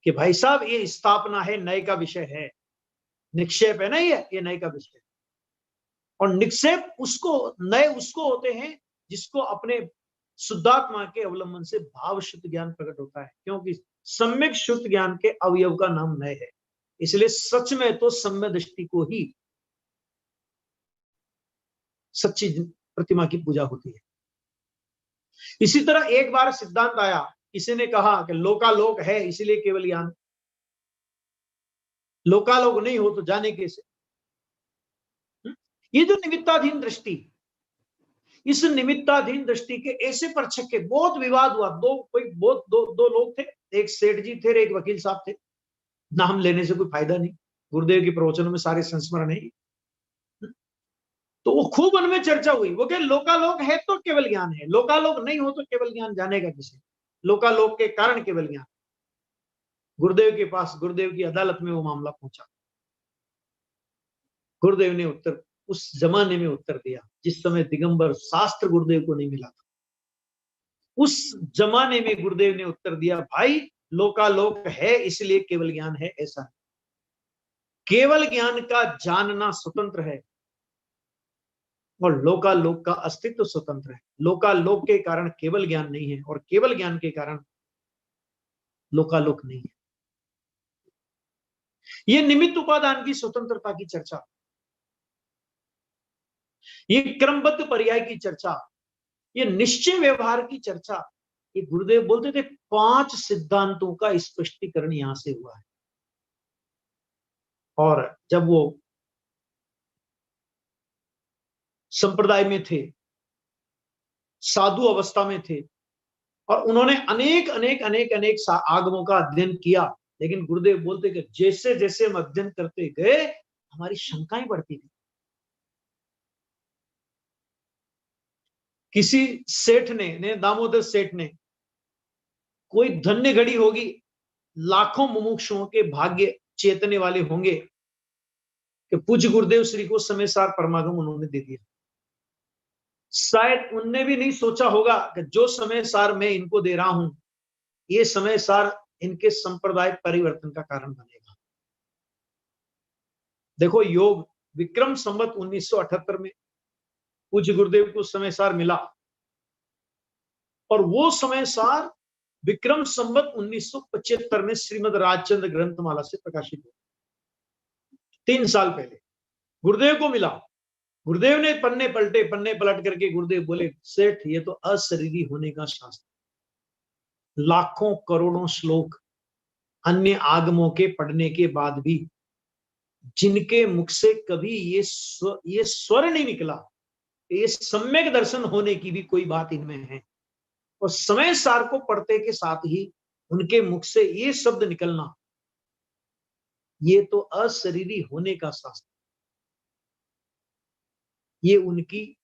कि भाई साहब ये स्थापना है, नए का विषय है, निक्षेप है ना, ये नए का विषय। और निक्षेप उसको, नए उसको होते हैं जिसको अपने शुद्धात्मा के अवलंबन से भाव शुद्ध ज्ञान प्रकट होता है, क्योंकि सम्यक शुद्ध ज्ञान के अवयव का नाम नए है। इसलिए सच में तो सम्य दृष्टि को ही सच्ची प्रतिमा की पूजा होती है। इसी तरह एक बार सिद्धांत आया, किसी ने कहा कि लोकालोक है इसलिए केवल ज्ञान, लोकालोक नहीं हो तो जाने कैसे। ये जो निमित्ताधीन दृष्टि, इस निमित्ताधीन दृष्टि के ऐसे परछक के बहुत विवाद हुआ। दो लोग थे, एक सेठ जी थे, एक वकील साहब थे। नाम लेने से कोई फायदा नहीं, गुरुदेव के प्रवचनों में सारे संस्मरण है। तो वो खूब उनमें चर्चा हुई। वो कहे लोकालोक है तो केवल ज्ञान है, लोकालोक नहीं हो तो केवल ज्ञान जानेगा किसे। लोकालोक के कारण केवल ज्ञान। गुरुदेव के पास, गुरुदेव की अदालत में वो मामला पहुंचा। गुरुदेव ने उत्तर उस जमाने में उत्तर दिया जिस समय दिगंबर शास्त्र गुरुदेव को नहीं मिला था। उस जमाने में गुरुदेव ने उत्तर दिया, भाई लोकालोक है इसलिए केवल ज्ञान है, ऐसा है। केवल ज्ञान का जानना स्वतंत्र है और लोकालोक का अस्तित्व स्वतंत्र है। लोकालोक के कारण केवल ज्ञान नहीं है और केवल ज्ञान के कारण लोकालोक नहीं है। ये निमित्त उपादान की स्वतंत्रता की चर्चा, ये क्रमबद्ध पर्याय की चर्चा, ये निश्चय व्यवहार की चर्चा, ये गुरुदेव बोलते थे 5 सिद्धांतों का स्पष्टीकरण यहां से हुआ है। और जब वो संप्रदाय में थे, साधु अवस्था में थे, और उन्होंने अनेक अनेक अनेक अनेक आगमों का अध्ययन किया, लेकिन गुरुदेव बोलते कि जैसे जैसे हम अध्ययन करते गए हमारी शंकाएं बढ़ती गई। किसी सेठ ने दामोदर सेठ ने, कोई धन्य घड़ी होगी, लाखों मुमुक्षुओं के भाग्य चेतने वाले होंगे कि पूज्य गुरुदेव श्री को समय सार परमागम उन्होंने दे दिया। शायद उनने भी नहीं सोचा होगा कि जो समय सार मैं इनको दे रहा हूं, ये समय सार इनके संप्रदाय परिवर्तन का कारण बनेगा। देखो, योग विक्रम संवत 1978 में पूज्य गुरुदेव को समय सार मिला, और वो समय सार विक्रम संवत 1975 में श्रीमद राजचंद्र ग्रंथमाला से प्रकाशित हुआ। 3 साल पहले गुरुदेव को मिला। गुरुदेव ने पन्ने पलट करके गुरुदेव बोले, सेठ ये तो अशरीरी होने का शास्त्र, लाखों करोड़ों श्लोक अन्य आगमों के पढ़ने के बाद भी जिनके मुख से कभी ये स्वर नहीं निकला, ये सम्यक दर्शन होने की भी कोई बात इनमें है, और समय सार को पढ़ते के साथ ही उनके मुख से ये शब्द निकलना, ये तो अशरीरी होने का शास्त्र। ये उनकी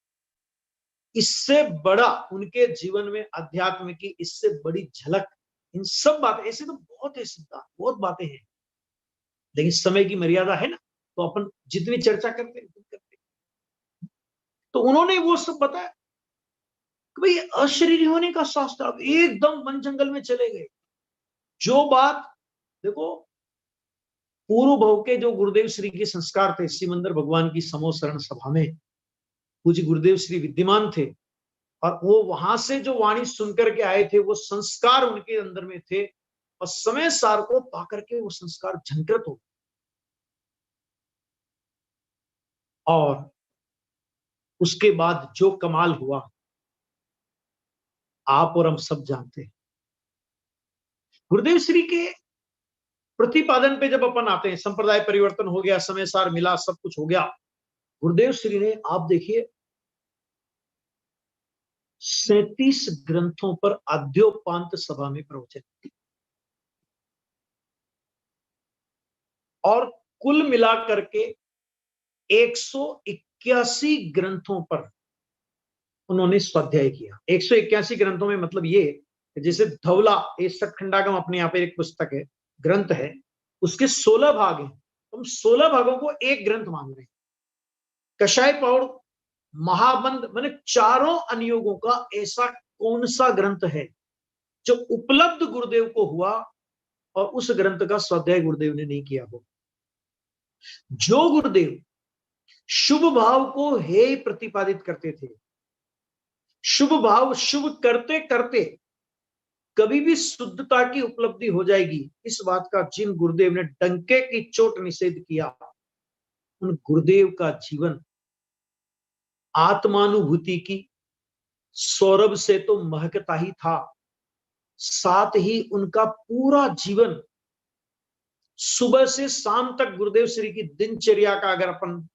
इससे बड़ा, उनके जीवन में अध्यात्म की इससे बड़ी झलक, इन सब बातें, ऐसे तो बहुत है सिद्धांत, बहुत बातें हैं, लेकिन समय की मर्यादा है ना, तो अपन जितनी चर्चा करते हैं। तो उन्होंने वो सब बताया कि भाई अशरीरी होने का शास्त्र। अब एकदम वन जंगल में चले गए। जो बात देखो, पूर्व भव के जो गुरुदेव श्री के संस्कार थे, सिमंदर भगवान की समोसरण सभा में पूज्य गुरुदेव श्री विद्यमान थे, और वो वहां से जो वाणी सुनकर के आए थे, वो संस्कार उनके अंदर में थे, और समय सार को पाकर के वो संस्कार झंकृत हो। और उसके बाद जो कमाल हुआ आप और हम सब जानते हैं। गुरुदेव श्री के प्रतिपादन पे जब अपन आते हैं, संप्रदाय परिवर्तन हो गया, समय सार मिला, सब कुछ हो गया, गुरुदेव श्री ने, आप देखिए, 37 ग्रंथों पर आद्योपांत सभा में प्रवचन, और कुल मिलाकर के 181 ग्रंथों पर उन्होंने स्वाध्याय किया। 181 ग्रंथों में मतलब ये, जैसे धवला, ये सतखंडागम अपने यहाँ पे एक पुस्तक है, ग्रंथ है, उसके 16 भाग हैं, हम 16 भागों को एक ग्रंथ मान रहे हैं। कषाय पौड़, महाबंध, माने चारों अनुयोगों का ऐसा कौन सा ग्रंथ है जो उपलब्ध गुरुदेव को हुआ और उस ग्रंथ का स्वाध्याय गुरुदेव ने नहीं किया हो। जो गुरुदेव शुभ भाव को हे प्रतिपादित करते थे, शुभ भाव शुभ करते करते कभी भी शुद्धता की उपलब्धि हो जाएगी, इस बात का जिन गुरुदेव ने डंके की चोट निषेध किया, उन गुरुदेव का जीवन आत्मानुभूति की सौरभ से तो महकता ही था, साथ ही उनका पूरा जीवन सुबह से शाम तक गुरुदेव श्री की दिनचर्या का अगर अपन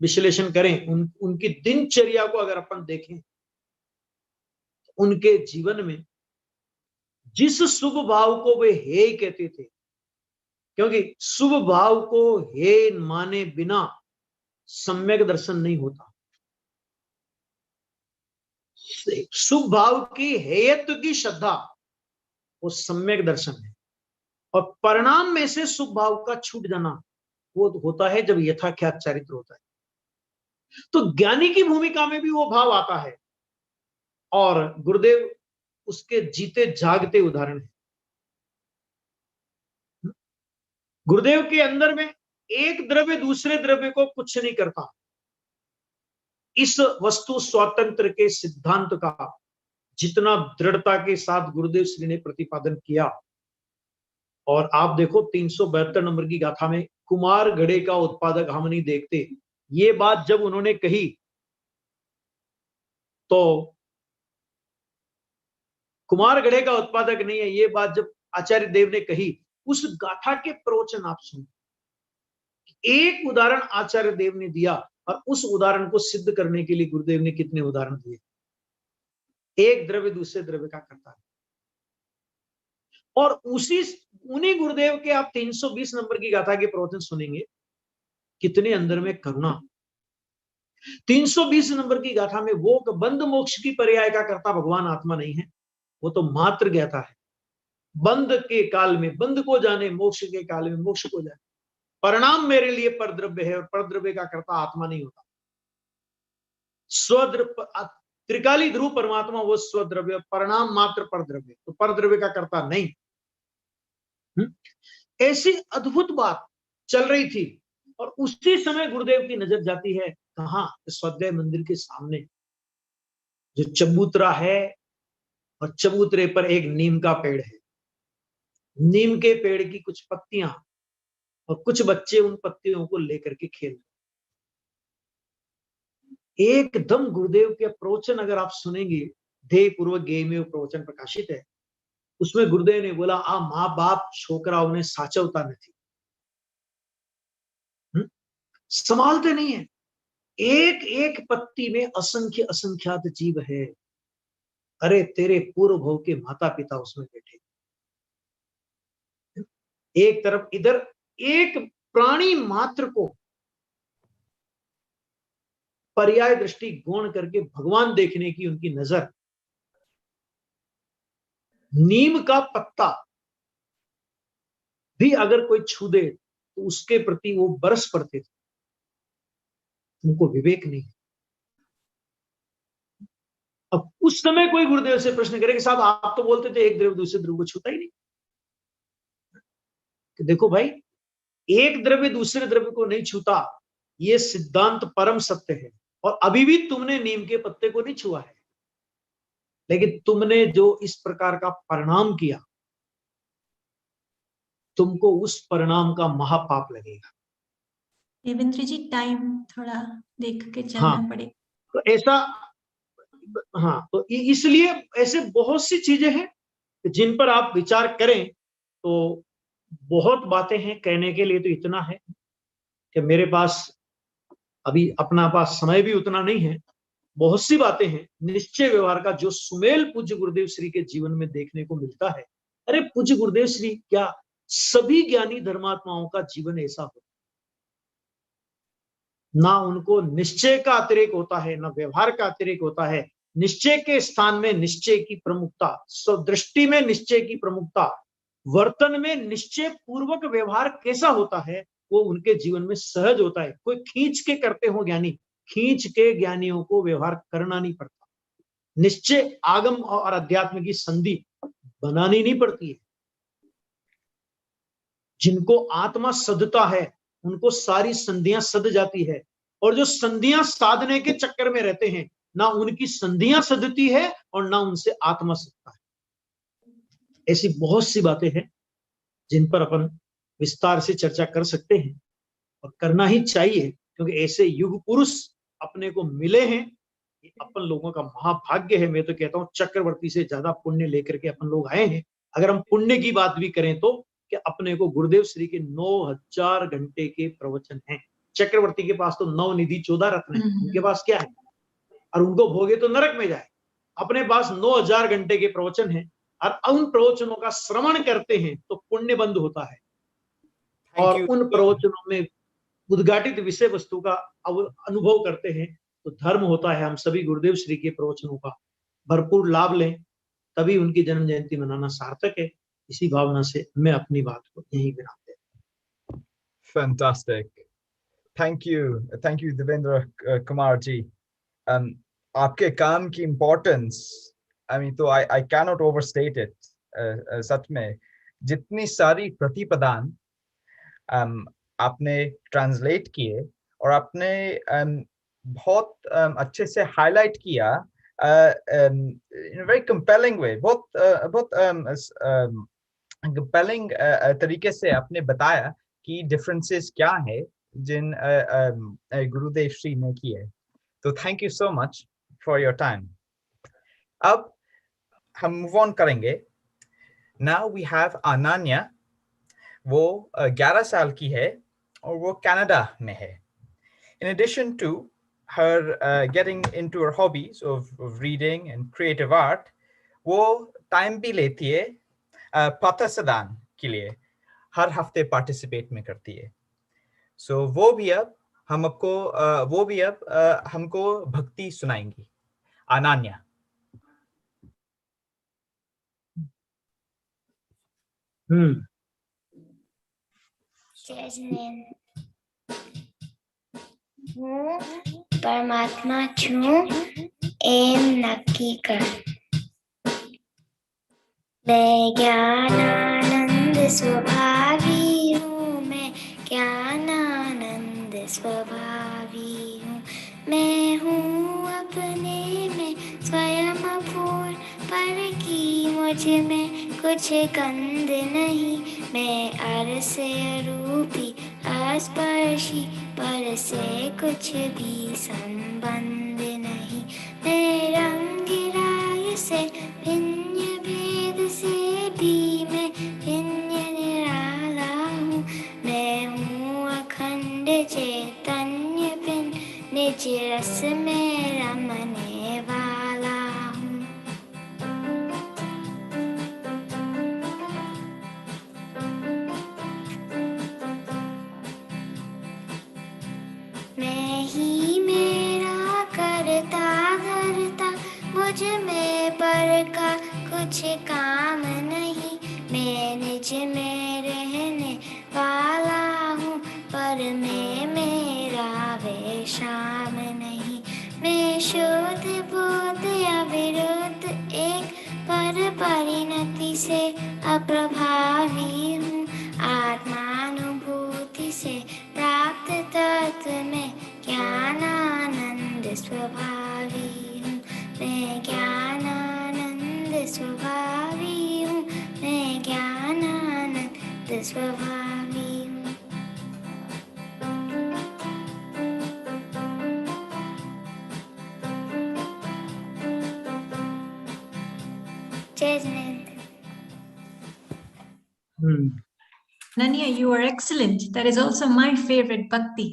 विश्लेषण करें, उनकी दिनचर्या को अगर अपन देखें, उनके जीवन में जिस शुभ भाव को वे हे कहते थे, क्योंकि शुभ भाव को हे माने बिना सम्यक दर्शन नहीं होता। शुभ भाव की हेयत्व की श्रद्धा वो सम्यक दर्शन है, और परिणाम में से शुभ भाव का छूट जाना वो होता है जब यथाख्यात चरित्र होता है। तो ज्ञानी की भूमिका में भी वो भाव आता है, और गुरुदेव उसके जीते जागते उदाहरण है। गुरुदेव के अंदर में एक द्रव्य दूसरे द्रव्य को कुछ नहीं करता। इस वस्तु स्वातंत्र के सिद्धांत का जितना दृढ़ता के साथ गुरुदेव श्री ने प्रतिपादन किया, और आप देखो 372 नंबर की गाथा में कुमार घड़े का उत्पादक हम नहीं देखते, ये बात जब उन्होंने कही तो कुमार घड़े का उत्पादक नहीं है, ये बात जब आचार्य देव ने कही, उस गाथा के प्रवचन आप सुनो। एक उदाहरण आचार्य देव ने दिया और उस उदाहरण को सिद्ध करने के लिए गुरुदेव ने कितने उदाहरण दिए। एक द्रव्य दूसरे द्रव्य का करता है, और उन्हीं गुरुदेव के आप 320 नंबर की गाथा के प्रवचन सुनेंगे, कितने अंदर में करुणा। 320 नंबर की गाथा में वो बंद मोक्ष की पर्याय का करता भगवान आत्मा नहीं है, वो तो मात्र ज्ञाता है। बंद के काल में बंद को जाने, मोक्ष के काल में मोक्ष को जाने। परिणाम मेरे लिए परद्रव्य है और परद्रव्य का कर्ता आत्मा नहीं होता। स्वद्रव्य त्रिकाली ध्रुव परमात्मा वो स्वद्रव्य, परिणाम मात्र परद्रव्य, तो परद्रव्य का कर्ता नहीं। ऐसी अद्भुत बात चल रही थी, और उसी समय गुरुदेव की नजर जाती है कहां? स्वाध्याय मंदिर के सामने जो चबूतरा है, और चबूतरे पर एक नीम का पेड़ है। नीम के पेड़ की कुछ पत्तियां और कुछ बच्चे उन पत्तियों को लेकर के खेल रहे। एकदम गुरुदेव के प्रवचन अगर आप सुनेंगे, ध्येय पूर्वक गेय प्रवचन प्रकाशित है, उसमें गुरुदेव ने बोला आ माँ बाप छोकराओं ने साचवता नहीं, संभालते नहीं है। एक एक पत्ती में असंख्य असंख्यात जीव है। अरे तेरे पूर्व भव के माता पिता उसमें बैठे। एक तरफ इधर एक प्राणी मात्र को पर्याय दृष्टि गौण करके भगवान देखने की उनकी नजर। नीम का पत्ता भी अगर कोई छू दे तो उसके प्रति वो बरस पड़ते थे। उनको विवेक नहीं। अब उस समय कोई गुरुदेव से प्रश्न करे कि साहब आप तो बोलते थे एक द्रव्य दूसरे द्रव्य को छूता ही नहीं। कि देखो भाई, एक द्रव्य दूसरे द्रव्य को नहीं छूता, ये सिद्धांत परम सत्य है। और अभी भी तुमने नीम के पत्ते को नहीं छुआ है, लेकिन तुमने जो इस प्रकार का परिणाम किया, तुमको उस परिणाम का महापाप लगेगा। देवेंद्र जी, टाइम थोड़ा देख के चलना पड़े। तो ऐसा, हाँ, तो इसलिए ऐसे बहुत सी चीजें हैं जिन पर आप विचार करें तो बहुत बातें हैं कहने के लिए। तो इतना है कि मेरे पास अभी अपना पास समय भी उतना नहीं है। बहुत सी बातें हैं निश्चय व्यवहार का जो सुमेल पूज्य गुरुदेव श्री के जीवन में देखने को मिलता है। अरे पूज्य गुरुदेव श्री क्या सभी ज्ञानी धर्मात्माओं का जीवन ऐसा हो? ना उनको निश्चय का अतिरेक होता है, ना व्यवहार का अतिरेक होता है। निश्चय के स्थान में निश्चय की प्रमुखता, स्वदृष्टि में निश्चय की प्रमुखता, वर्तन में निश्चय पूर्वक व्यवहार कैसा होता है वो उनके जीवन में सहज होता है। कोई खींच के करते हो ज्ञानी, खींच के ज्ञानियों को व्यवहार करना नहीं पड़ता। निश्चय आगम और अध्यात्म की संधि बनानी नहीं पड़ती है। जिनको आत्मा सदता है उनको सारी संधियां सद जाती है, और जो संधियां साधने के चक्कर में रहते हैं ना उनकी संधियां सदती है और ना उनसे आत्मा सदता है। ऐसी बहुत सी बातें हैं जिन पर अपन विस्तार से चर्चा कर सकते हैं और करना ही चाहिए, क्योंकि ऐसे युग पुरुष अपने को मिले हैं। ये अपन लोगों का महाभाग्य है। मैं तो कहता हूँ चक्रवर्ती से ज्यादा पुण्य लेकर के अपन लोग आए हैं। अगर हम पुण्य की बात भी करें तो कि अपने को गुरुदेव श्री के 9000 घंटे के प्रवचन हैं। चक्रवर्ती के पास तो 9 निधि 14 रत्न है, उनके पास क्या है? और उनको भोगे तो नरक में जाए। अपने पास 9000 घंटे के प्रवचन हैं, और उन प्रवचनों का श्रवण करते हैं तो पुण्य बंद होता है, और उन प्रवचनों में उद्घाटित विषय वस्तु का अनुभव करते हैं तो धर्म होता है। हम सभी गुरुदेव श्री के प्रवचनों का भरपूर लाभ लें, तभी उनकी जन्म जयंती मनाना सार्थक है। इसी भावना से मैं अपनी बात को यहीं विराम देता हूं। Fantastic. Thank you Devendra Kumar ji. आपके काम की इम्पोर्टेंस, I mean, तो I cannot overstate it. सच में जितनी सारी प्रतिपदान आपने ट्रांसलेट किए और आपने बहुत अच्छे से हाईलाइट किया in a very compelling way, बहुत compelling तरीके से आपने बताया कि डिफरेंसेस क्या है जिन गुरुदेव श्री ने किए। तो thank you so much for your time. अब हम मूव ऑन करेंगे। Now we have Ananya. वो 11 साल की है और वो कनाडा में है। In addition to her getting into her hobbies of reading and creative art, वो टाइम भी लेती है पथसदान के लिए, हर हफ्ते पार्टिसिपेट में करती है। सो वो भी अब हमको भक्ति सुनाएंगी। अनन्या। जय जिनेंद्र। હું પરમાત્મા છું એમ નક્કી કર। मैं ज्ञानानंद स्वभावी हूँ, मैं ज्ञानानंद स्वभावी हूँ। मैं हूँ अपने में स्वयं पूर्ण, पर की मुझ में कुछ कंद नहीं। मैं अरस रूपी अस्पर्शी, पर से कुछ भी संबंध नहीं। मैं रंग राय से भिन्न, भेद से भी मैं भिन्न निराला हूँ। मैं हूँ अखंड चैतन्य भिन्न, निज रस में रमने वाला हूँ। मैं ही मेरा करता धरता, मुझ में पर का कुछ काम नहीं। मैं निज में रहने वाला हूँ, पर मैं मेरा विश्राम नहीं। मैं शुद्ध बुद्ध अविरुद्ध एक, पर परिणति से अप्रभावी हूँ। आत्मानुभूति से प्राप्त तत्व में ज्ञानानंद स्वभावी हूँ। मैं ज्ञानानंद स्वभावी हूँ, मैं ज्ञानानंद स्वभावी हूँ। जय Jinendra. Nanya, you are excellent. That is also my favorite bhakti.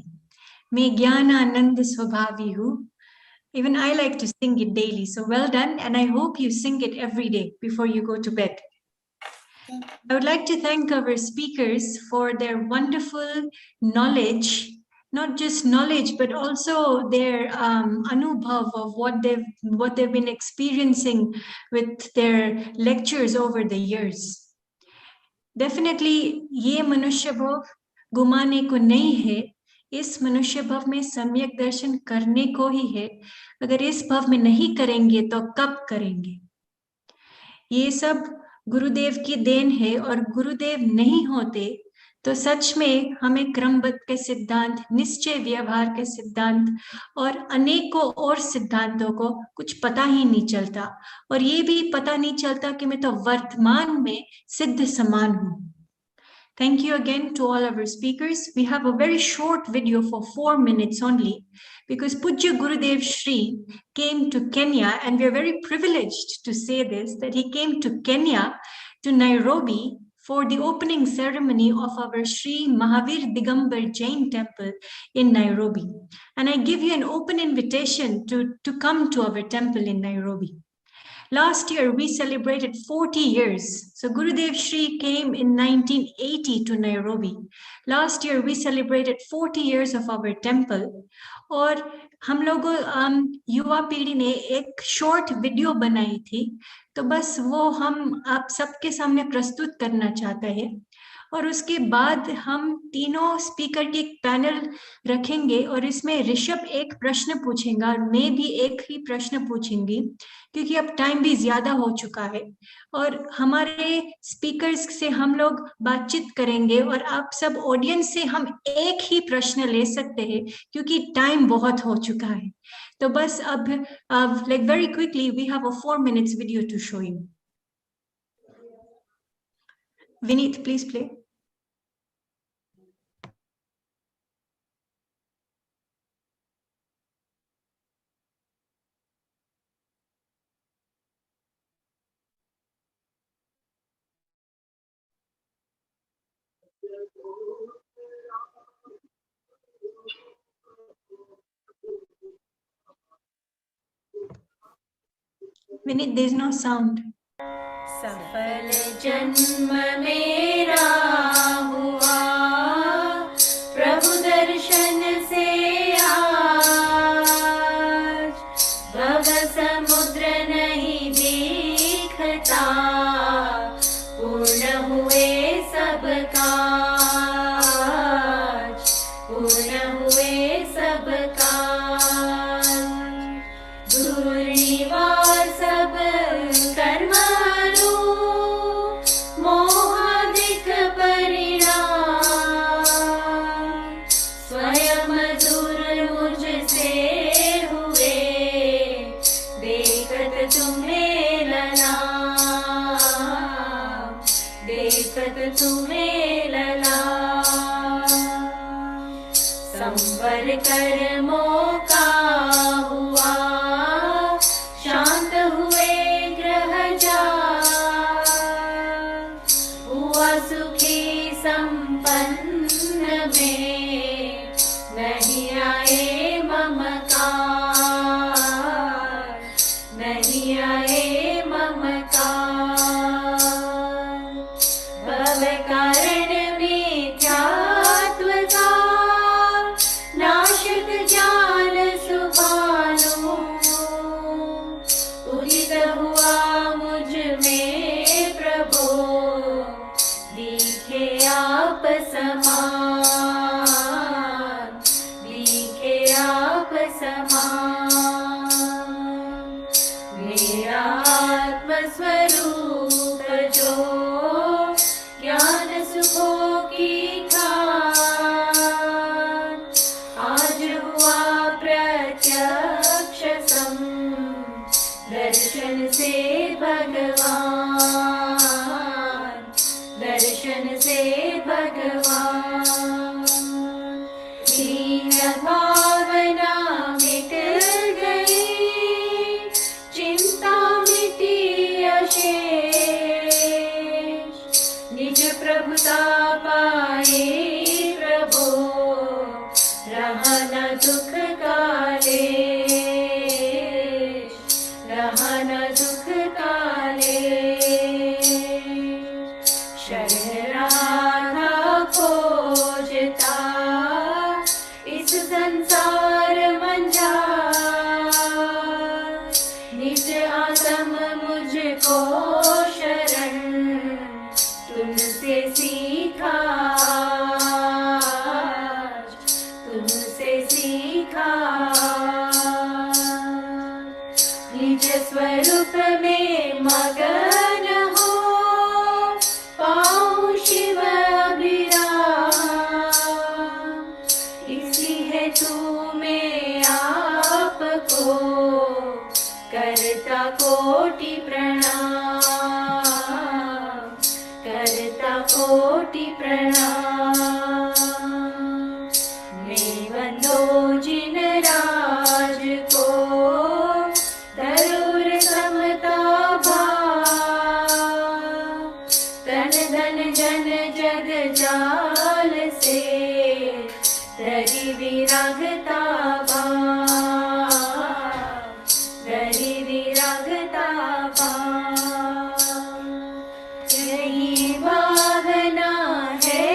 Mein Jnananand Swabhavi hu. Even I like to sing it daily. So well done. And I hope you sing it every day before you go to bed. I would like to thank our speakers for their wonderful knowledge, not just knowledge, but also their anubhav of what they've been experiencing with their lectures over the years. Definitely, ये मनुष्य भाव गुमाने को नहीं है। इस मनुष्य भाव में सम्यक दर्शन करने को ही है। अगर इस भाव में नहीं करेंगे तो कब करेंगे? ये सब गुरुदेव की देन है, और गुरुदेव नहीं होते तो सच में हमें क्रमबद्ध के सिद्धांत, निश्चय व्यवहार के सिद्धांत और अनेकों और सिद्धांतों को कुछ पता ही नहीं चलता, और ये भी पता नहीं चलता कि मैं तो वर्तमान में सिद्ध समान हूँ। Thank you again to all our speakers. We have a very short video for 4 minutes only, because Pujya Gurudev Shri came to Kenya, and we are very privileged to say this, that he came to Kenya, to Nairobi, for the opening ceremony of our Shri Mahavir Digambar Jain temple in Nairobi. And I give you an open invitation to come to our temple in Nairobi. Last year, we celebrated 40 years. So Gurudev Shri came in 1980 to Nairobi. Last year, we celebrated 40 years of our temple. और हम लोगों युवा पीढ़ी ने एक short video बनाई थी, तो बस वो हम आप सबके सामने प्रस्तुत करना चाहते हैं। और उसके बाद हम तीनों स्पीकर की एक पैनल रखेंगे और इसमें ऋषभ एक प्रश्न पूछेगा और मैं भी एक ही प्रश्न पूछूंगी, क्योंकि अब टाइम भी ज्यादा हो चुका है और हमारे स्पीकर्स से हम लोग बातचीत करेंगे और आप सब ऑडियंस से हम एक ही प्रश्न ले सकते हैं क्योंकि टाइम बहुत हो चुका है। तो बस अब like very quickly we have a 4 minutes video to show you. Vineet, please play. Vineet, there's no sound. सफल जन्म मेरा हुआ प्रभु दर्शन से आज, भव समुद्र नहीं दिखता, पूर्ण हुए सब काज, पूर्ण हुए सब काज, दूर निवार सब कर्मानु, मोहादिक परिणाम, स्वयं दूर मुझसे हुए, देखत तुम्हें ललाम, देखत तुम्हें ललाम, संवर कर्मों का हुआ, शांत हुए ग्रह जाल, हुआ सुखी संपन्न में, नहीं आए ममकार, नहीं आए ममकार, भव कारण मिथ्यात्व का, नाशक ज्ञान सुभानु, उदित हुआ मुझ में प्रभो, दिखे आप समान, दिखे आप समान, मेरा आत्म स्वरूप जो ज्ञान सुखों की खान, आज हुआ प्रत्यक्ष सम, दर्शन से भगवान, दर्शन से भगवान, दीन भावना मिट गई, चिंता मिटी अशेष, निज प्रभुता पाए प्रभो, रहा न दुख कालेश, रहा न दुख कालेश, शरण राधा खोजता, इस संसार मंझार, निज आत्म मुझको शरण, तुमसे सीखा, तुमसे सीखा, निज स्वरूप में मगन हो, पाऊं शिव अभिराम, इसी है तू में आपको, करता कोटि प्रणाम, करता कोटि प्रणाम, मैं वंदो जिन राज को, तरुर समता भाव, तन धन जन जग जाल से, धरि विरागता भाव, धरि विरागता भाव, यही भावना है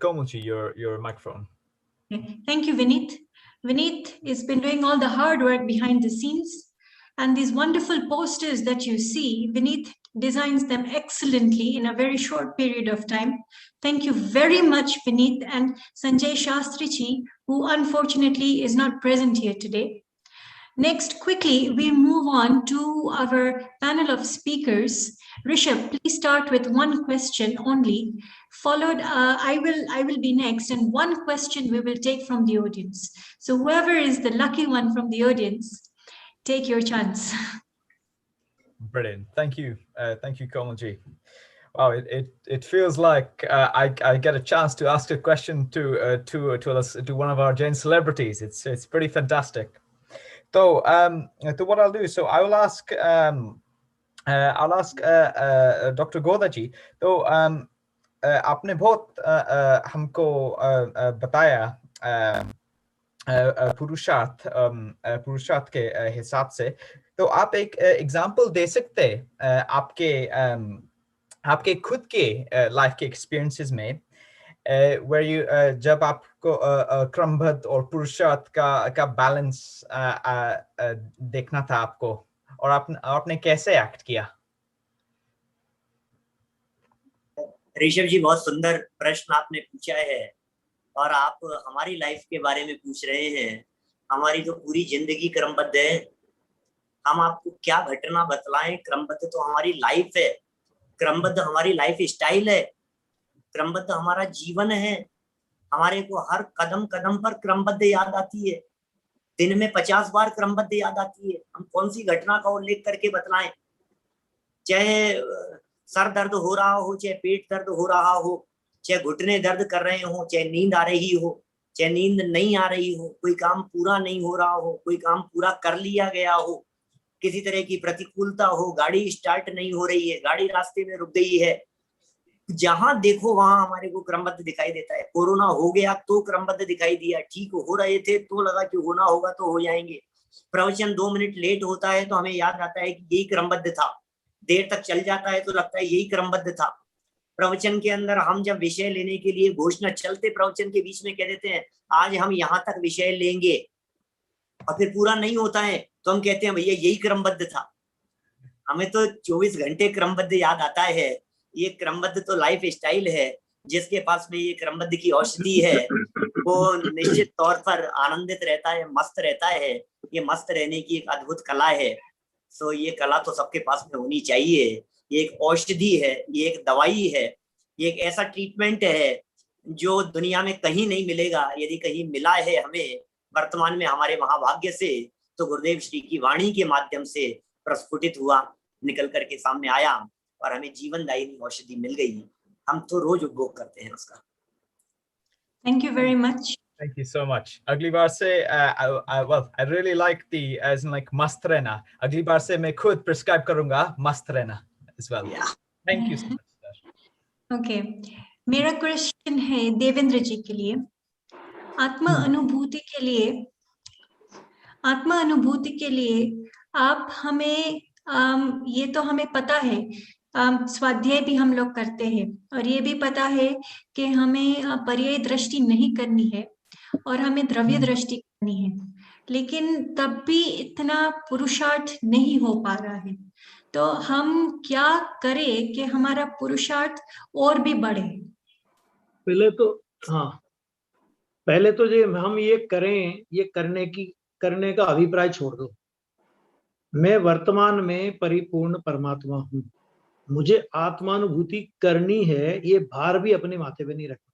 Komalji, your microphone. Thank you, Vineet. Vineet has been doing all the hard work behind the scenes, and these wonderful posters that you see, Vineet designs them excellently in a very short period of time. Thank you very much, Vineet, and Sanjay Shastrichi, who unfortunately is not present here today. Next, quickly, we move on to our panel of speakers. Rishabh, please start with one question only. Followed, I will be next, and one question we will take from the audience. So whoever is the lucky one from the audience, take your chance. Brilliant. Thank you, Komalji. Wow, it feels like I get a chance to ask a question to one of our Jain celebrities. It's pretty fantastic. So what I'll do, so I will ask Dr. Goda ji. तो आपने बहुत हमको बताया पुरुषार्थ के हिसाब से, तो आप एक एग्जांपल दे सकते आपके खुद के लाइफ के एक्सपीरियंसेस में where you जब आपको क्रमबद्ध और पुरुषार्थ का बैलेंस देखना था आपको, और आपने कैसे एक्ट किया? ऋषभ जी, बहुत सुंदर प्रश्न आपने पूछा है, और आप हमारी लाइफ के बारे में पूछ रहे हैं। हमारी तो पूरी जिंदगी क्रमबद्ध है। हम आपको क्या घटना बतलाएं? क्रमबद्ध तो हमारी लाइफ है, क्रमबद्ध हमारी लाइफ स्टाइल है, क्रमबद्ध हमारा जीवन है। हमारे को हर कदम कदम पर क्रमबद्ध याद आती है। दिन में 50 बार क्रमबद्ध याद आती है। हम कौन सी घटना का उल्लेख करके बतलाएं? चाहे सर दर्द हो रहा हो, चाहे पेट दर्द हो रहा हो, चाहे घुटने दर्द कर रहे हो, चाहे नींद आ रही हो, चाहे नींद नहीं आ रही हो, कोई काम पूरा नहीं हो रहा हो, कोई काम पूरा कर लिया गया हो, किसी तरह की प्रतिकूलता हो, गाड़ी स्टार्ट नहीं हो रही है, गाड़ी रास्ते में रुक गई है, जहां देखो वहां हमारे को क्रमबद्ध दिखाई देता है। कोरोना हो गया तो क्रमबद्ध दिखाई दिया, ठीक हो रहे थे तो लगा कि होना होगा तो हो जाएंगे। प्रवचन 2 मिनट लेट होता है तो हमें याद आता है कि यही क्रमबद्ध था। देर तक चल जाता है तो लगता है यही क्रमबद्ध था। प्रवचन के अंदर हम जब विषय लेने के लिए घोषणा, चलते प्रवचन के बीच में कह देते हैं आज हम यहाँ तक विषय लेंगे, और फिर पूरा नहीं होता है तो हम कहते हैं भैया यही क्रमबद्ध था। हमें तो 24 घंटे क्रमबद्ध याद आता है। ये क्रमबद्ध तो लाइफ स्टाइल है। जिसके पास में ये क्रमबद्ध की औषधि है वो निश्चित तौर पर आनंदित रहता है, मस्त रहता है। ये मस्त रहने की एक अद्भुत कला है। सो ये कला तो सबके पास में होनी चाहिए। ये एक औषधि है, ये एक दवाई है, ये एक ऐसा ट्रीटमेंट है जो दुनिया में कहीं नहीं मिलेगा। यदि कहीं मिला है हमें वर्तमान में हमारे महाभाग्य से, तो गुरुदेव श्री की वाणी के माध्यम से प्रस्फुटित हुआ, निकल करके सामने आया और हमें जीवनदायिनी औषधि मिल गई। हम तो रोज उपभोग करते हैं उसका। Thank you very much. Thank you so much. अगली बार से I really like the as in like मस्त रहना। अगली बार से मैं खुद प्रिस्क्राइब करूंगा मस्त रहना as well. Yeah. Thank you so much, sir. Okay. मेरा क्वेश्चन है देवेंद्र जी के लिए। आत्मा अनुभूति के लिए आप हमें ये तो हमें पता है, स्वाध्याय भी हम लोग करते हैं, और ये भी पता है कि हमें पर्याय दृष्टि नहीं करनी है और हमें द्रव्य दृष्टि करनी है, लेकिन तब भी इतना पुरुषार्थ नहीं हो पा रहा है। तो हम क्या करें कि हमारा पुरुषार्थ और भी बढ़े? पहले तो ये हम ये करें, ये करने का अभिप्राय छोड़ दो। मैं वर्तमान में परिपूर्ण परमात्मा हूँ, मुझे आत्मानुभूति करनी है, ये भार भी अपने माथे पे नहीं रखना।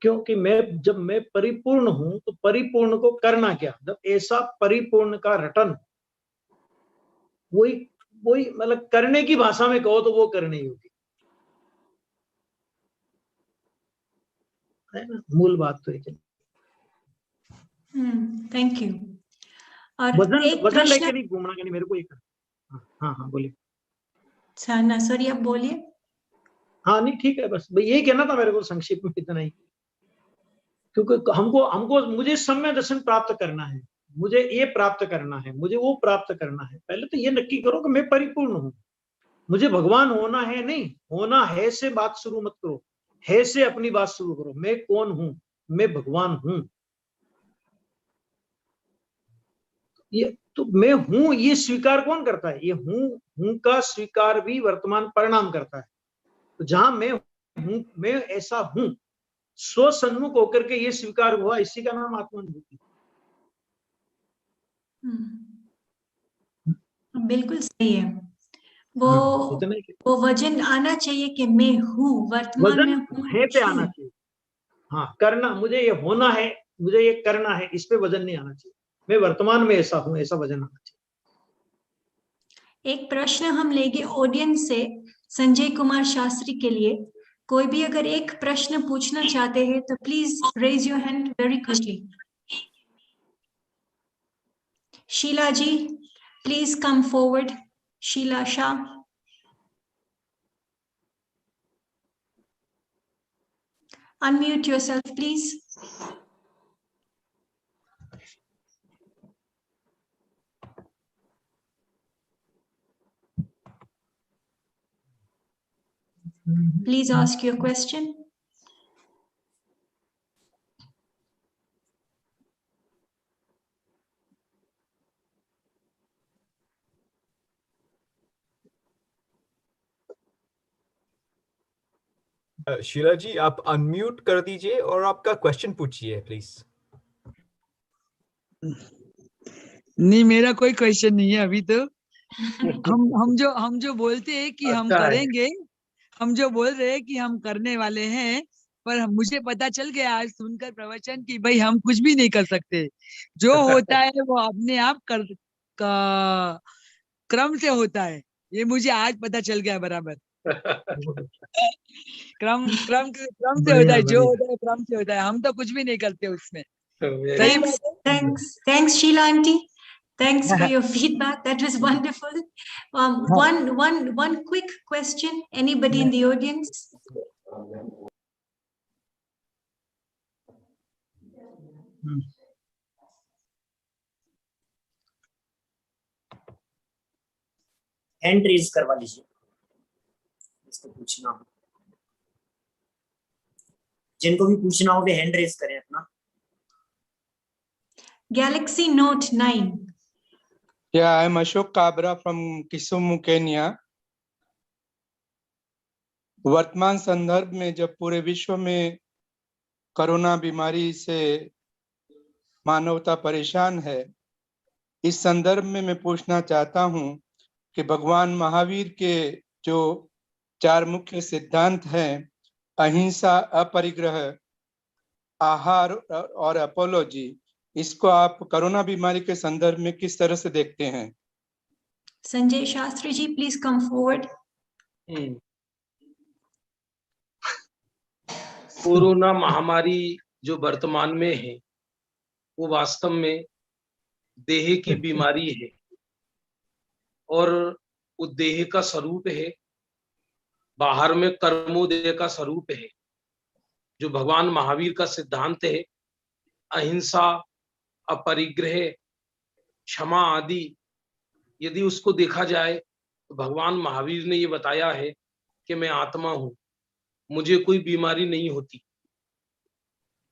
क्योंकि जब मैं परिपूर्ण हूं तो परिपूर्ण को करना क्या? जब ऐसा परिपूर्ण का रटन, वही मतलब करने की भाषा में कहो तो वो करनी होगी, है ना? मूल बात तो है। Thank you. और वजन लेके नहीं घूमना कि नहीं मेरे को एक। हाँ बोलिए। अच्छा ना सॉरी, आप बोलिए। हाँ नहीं ठीक है, बस यही कहना था मेरे को संक्षिप्त में, इतना ही। क्योंकि मुझे सम्यक दर्शन प्राप्त करना है, मुझे ये प्राप्त करना है, मुझे वो प्राप्त करना है। पहले तो ये नक्की करो कि मैं परिपूर्ण हूँ। मुझे भगवान होना है नहीं, होना है से बात शुरू मत करो। है से अपनी बात शुरू करो। मैं कौन हूं? मैं भगवान हूं। ये तो मैं हूं, ये स्वीकार कौन करता है? ये हूं का स्वीकार भी वर्तमान परिणाम करता है। तो जहां मैं हूं, मैं ऐसा हूं, स्व सन्मुख होकर के ये स्वीकार हुआ, इसी का नाम आत्मानुभूति। बिल्कुल सही है। वो वजन आना चाहिए कि मैं हूँ, वर्तमान में हूँ, है पे आना चाहिए। हाँ, करना, मुझे ये होना है, मुझे ये करना है, इस पे वजन नहीं आना चाहिए। मैं वर्तमान में ऐसा हूं, ऐसा वजन आना चाहिए। एक प्रश्न हम लेंगे ऑडियंस से, संजय कुमार शास्त्री के लिए। कोई भी अगर एक प्रश्न पूछना चाहते हैं तो please raise your hand very quickly. Sheela ji, please come forward. Sheela Shah. Unmute yourself, please. Please ask your question. Sheela ji, आप अनम्यूट कर दीजिए और आपका क्वेश्चन पूछिए प्लीज। नहीं, मेरा कोई क्वेश्चन नहीं है अभी तो। हम जो बोलते हैं कि हम करेंगे, हम जो बोल रहे हैं कि हम करने वाले हैं, पर मुझे पता चल गया आज सुनकर प्रवचन कि भाई हम कुछ भी नहीं कर सकते। जो होता है वो अपने आप क्रम से होता है। ये मुझे आज पता चल गया बराबर। क्रम से होता है, जो होता है क्रम से होता है। हम तो कुछ भी नहीं करते उसमें। Thanks, Sheila aunty. Thanks for your feedback. That was wonderful. One quick question. Anybody in the audience? Hand raise करवा लीजिए, इसको पूछना हो। जिनको भी पूछना हो वे हैंड रेज करें अपना। Galaxy Note 9. Yeah, I'm Ashok Kabra from Kisumu, Kenya. वर्तमान संदर्भ में जब पूरे विश्व में कोरोना बीमारी से मानवता परेशान है, इस संदर्भ में मैं पूछना चाहता हूं कि भगवान महावीर के जो 4 मुख्य सिद्धांत हैं, अहिंसा, अपरिग्रह, आहार और अपोलॉजी, इसको आप कोरोना बीमारी के संदर्भ में किस तरह से देखते हैं? Sanjay Shastri ji, please come forward. Corona महामारी जो वर्तमान में है वो वास्तव में देह की बीमारी है और वो देह का स्वरूप है, बाहर में कर्मोदय का स्वरूप है। जो भगवान महावीर का सिद्धांत है, अहिंसा, अपरिग्रह, क्षमा आदि, यदि उसको देखा जाए तो भगवान महावीर ने ये बताया है कि मैं आत्मा हूं, मुझे कोई बीमारी नहीं होती।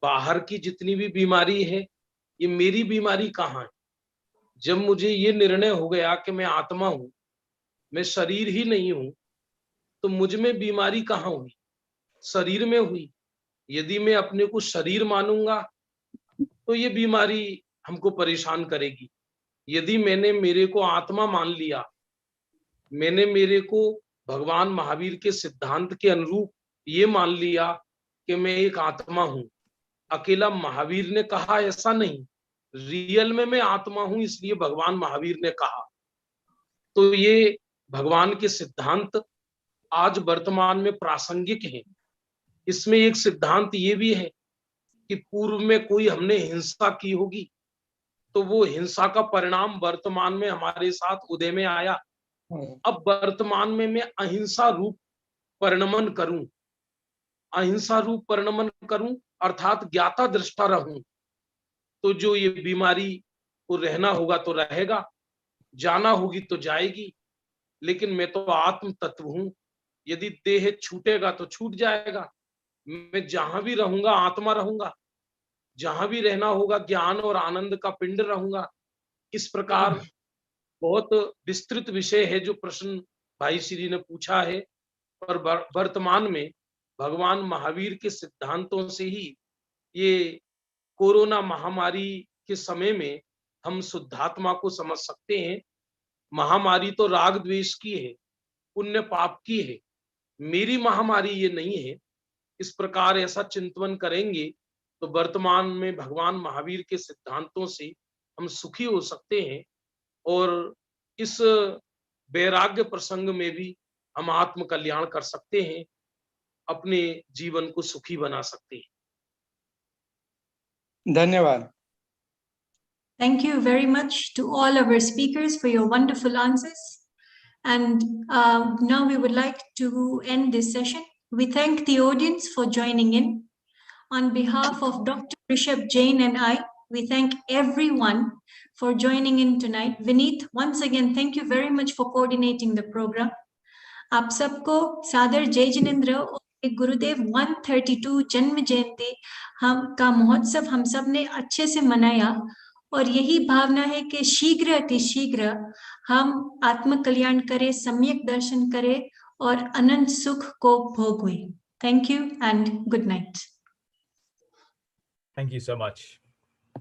बाहर की जितनी भी बीमारी है ये मेरी बीमारी कहाँ है? जब मुझे ये निर्णय हो गया कि मैं आत्मा हूं, मैं शरीर ही नहीं हूं, तो मुझ में बीमारी कहाँ हुई? शरीर में हुई। यदि मैं अपने को शरीर मानूंगा तो ये बीमारी हमको परेशान करेगी। यदि मैंने मेरे को आत्मा मान लिया, मैंने मेरे को भगवान महावीर के सिद्धांत के अनुरूप ये मान लिया कि मैं एक आत्मा हूं, अकेला महावीर ने कहा ऐसा नहीं, रियल में मैं आत्मा हूं, इसलिए भगवान महावीर ने कहा। तो ये भगवान के सिद्धांत आज वर्तमान में प्रासंगिक हैं। इसमें एक सिद्धांत ये भी है कि पूर्व में कोई हमने हिंसा की होगी तो वो हिंसा का परिणाम वर्तमान में हमारे साथ उदय में आया। अब वर्तमान में मैं अहिंसा रूप परिणमन करूं, अहिंसा रूप परिणमन करूं अर्थात ज्ञाता दृष्टा रहूं, तो जो ये बीमारी को रहना होगा तो रहेगा, जाना होगी तो जाएगी, लेकिन मैं तो आत्म तत्व हूं। यदि देह छूटेगा तो छूट जाएगा, मैं जहां भी रहूंगा आत्मा रहूंगा, जहां भी रहना होगा ज्ञान और आनंद का पिंड रहूंगा। इस प्रकार बहुत विस्तृत विषय है जो प्रश्न भाई श्री ने पूछा है। और वर्तमान में भगवान महावीर के सिद्धांतों से ही ये कोरोना महामारी के समय में हम शुद्धात्मा को समझ सकते हैं। महामारी तो राग द्वेष की है, पुण्य पाप की है, मेरी महामारी ये नहीं है। इस प्रकार ऐसा चिंतन करेंगे तो वर्तमान में भगवान महावीर के सिद्धांतों से हम सुखी हो सकते हैं और इस वैराग्य प्रसंग में भी हम आत्म कल्याण कर सकते हैं, अपने जीवन को सुखी बना सकते हैं। धन्यवाद। Thank you very much to all our speakers for your wonderful answers. And now we would like to end this session. We thank the audience for joining in. On behalf of Dr. Rishabh Jain and I, we thank everyone for joining in tonight. Vineet, once again, thank you very much for coordinating the program. आप सबको सादर जय जिनेंद्र और गुरुदेव 132 जन्म जयंती हम का महोत्सव हम सब ने अच्छे से मनाया और यही भावना है कि शीघ्र अतिशीघ्र हम आत्म कल्याण करें, सम्यक दर्शन करें और अनंत सुख को भोगें। Thank you and good night. Thank you so much.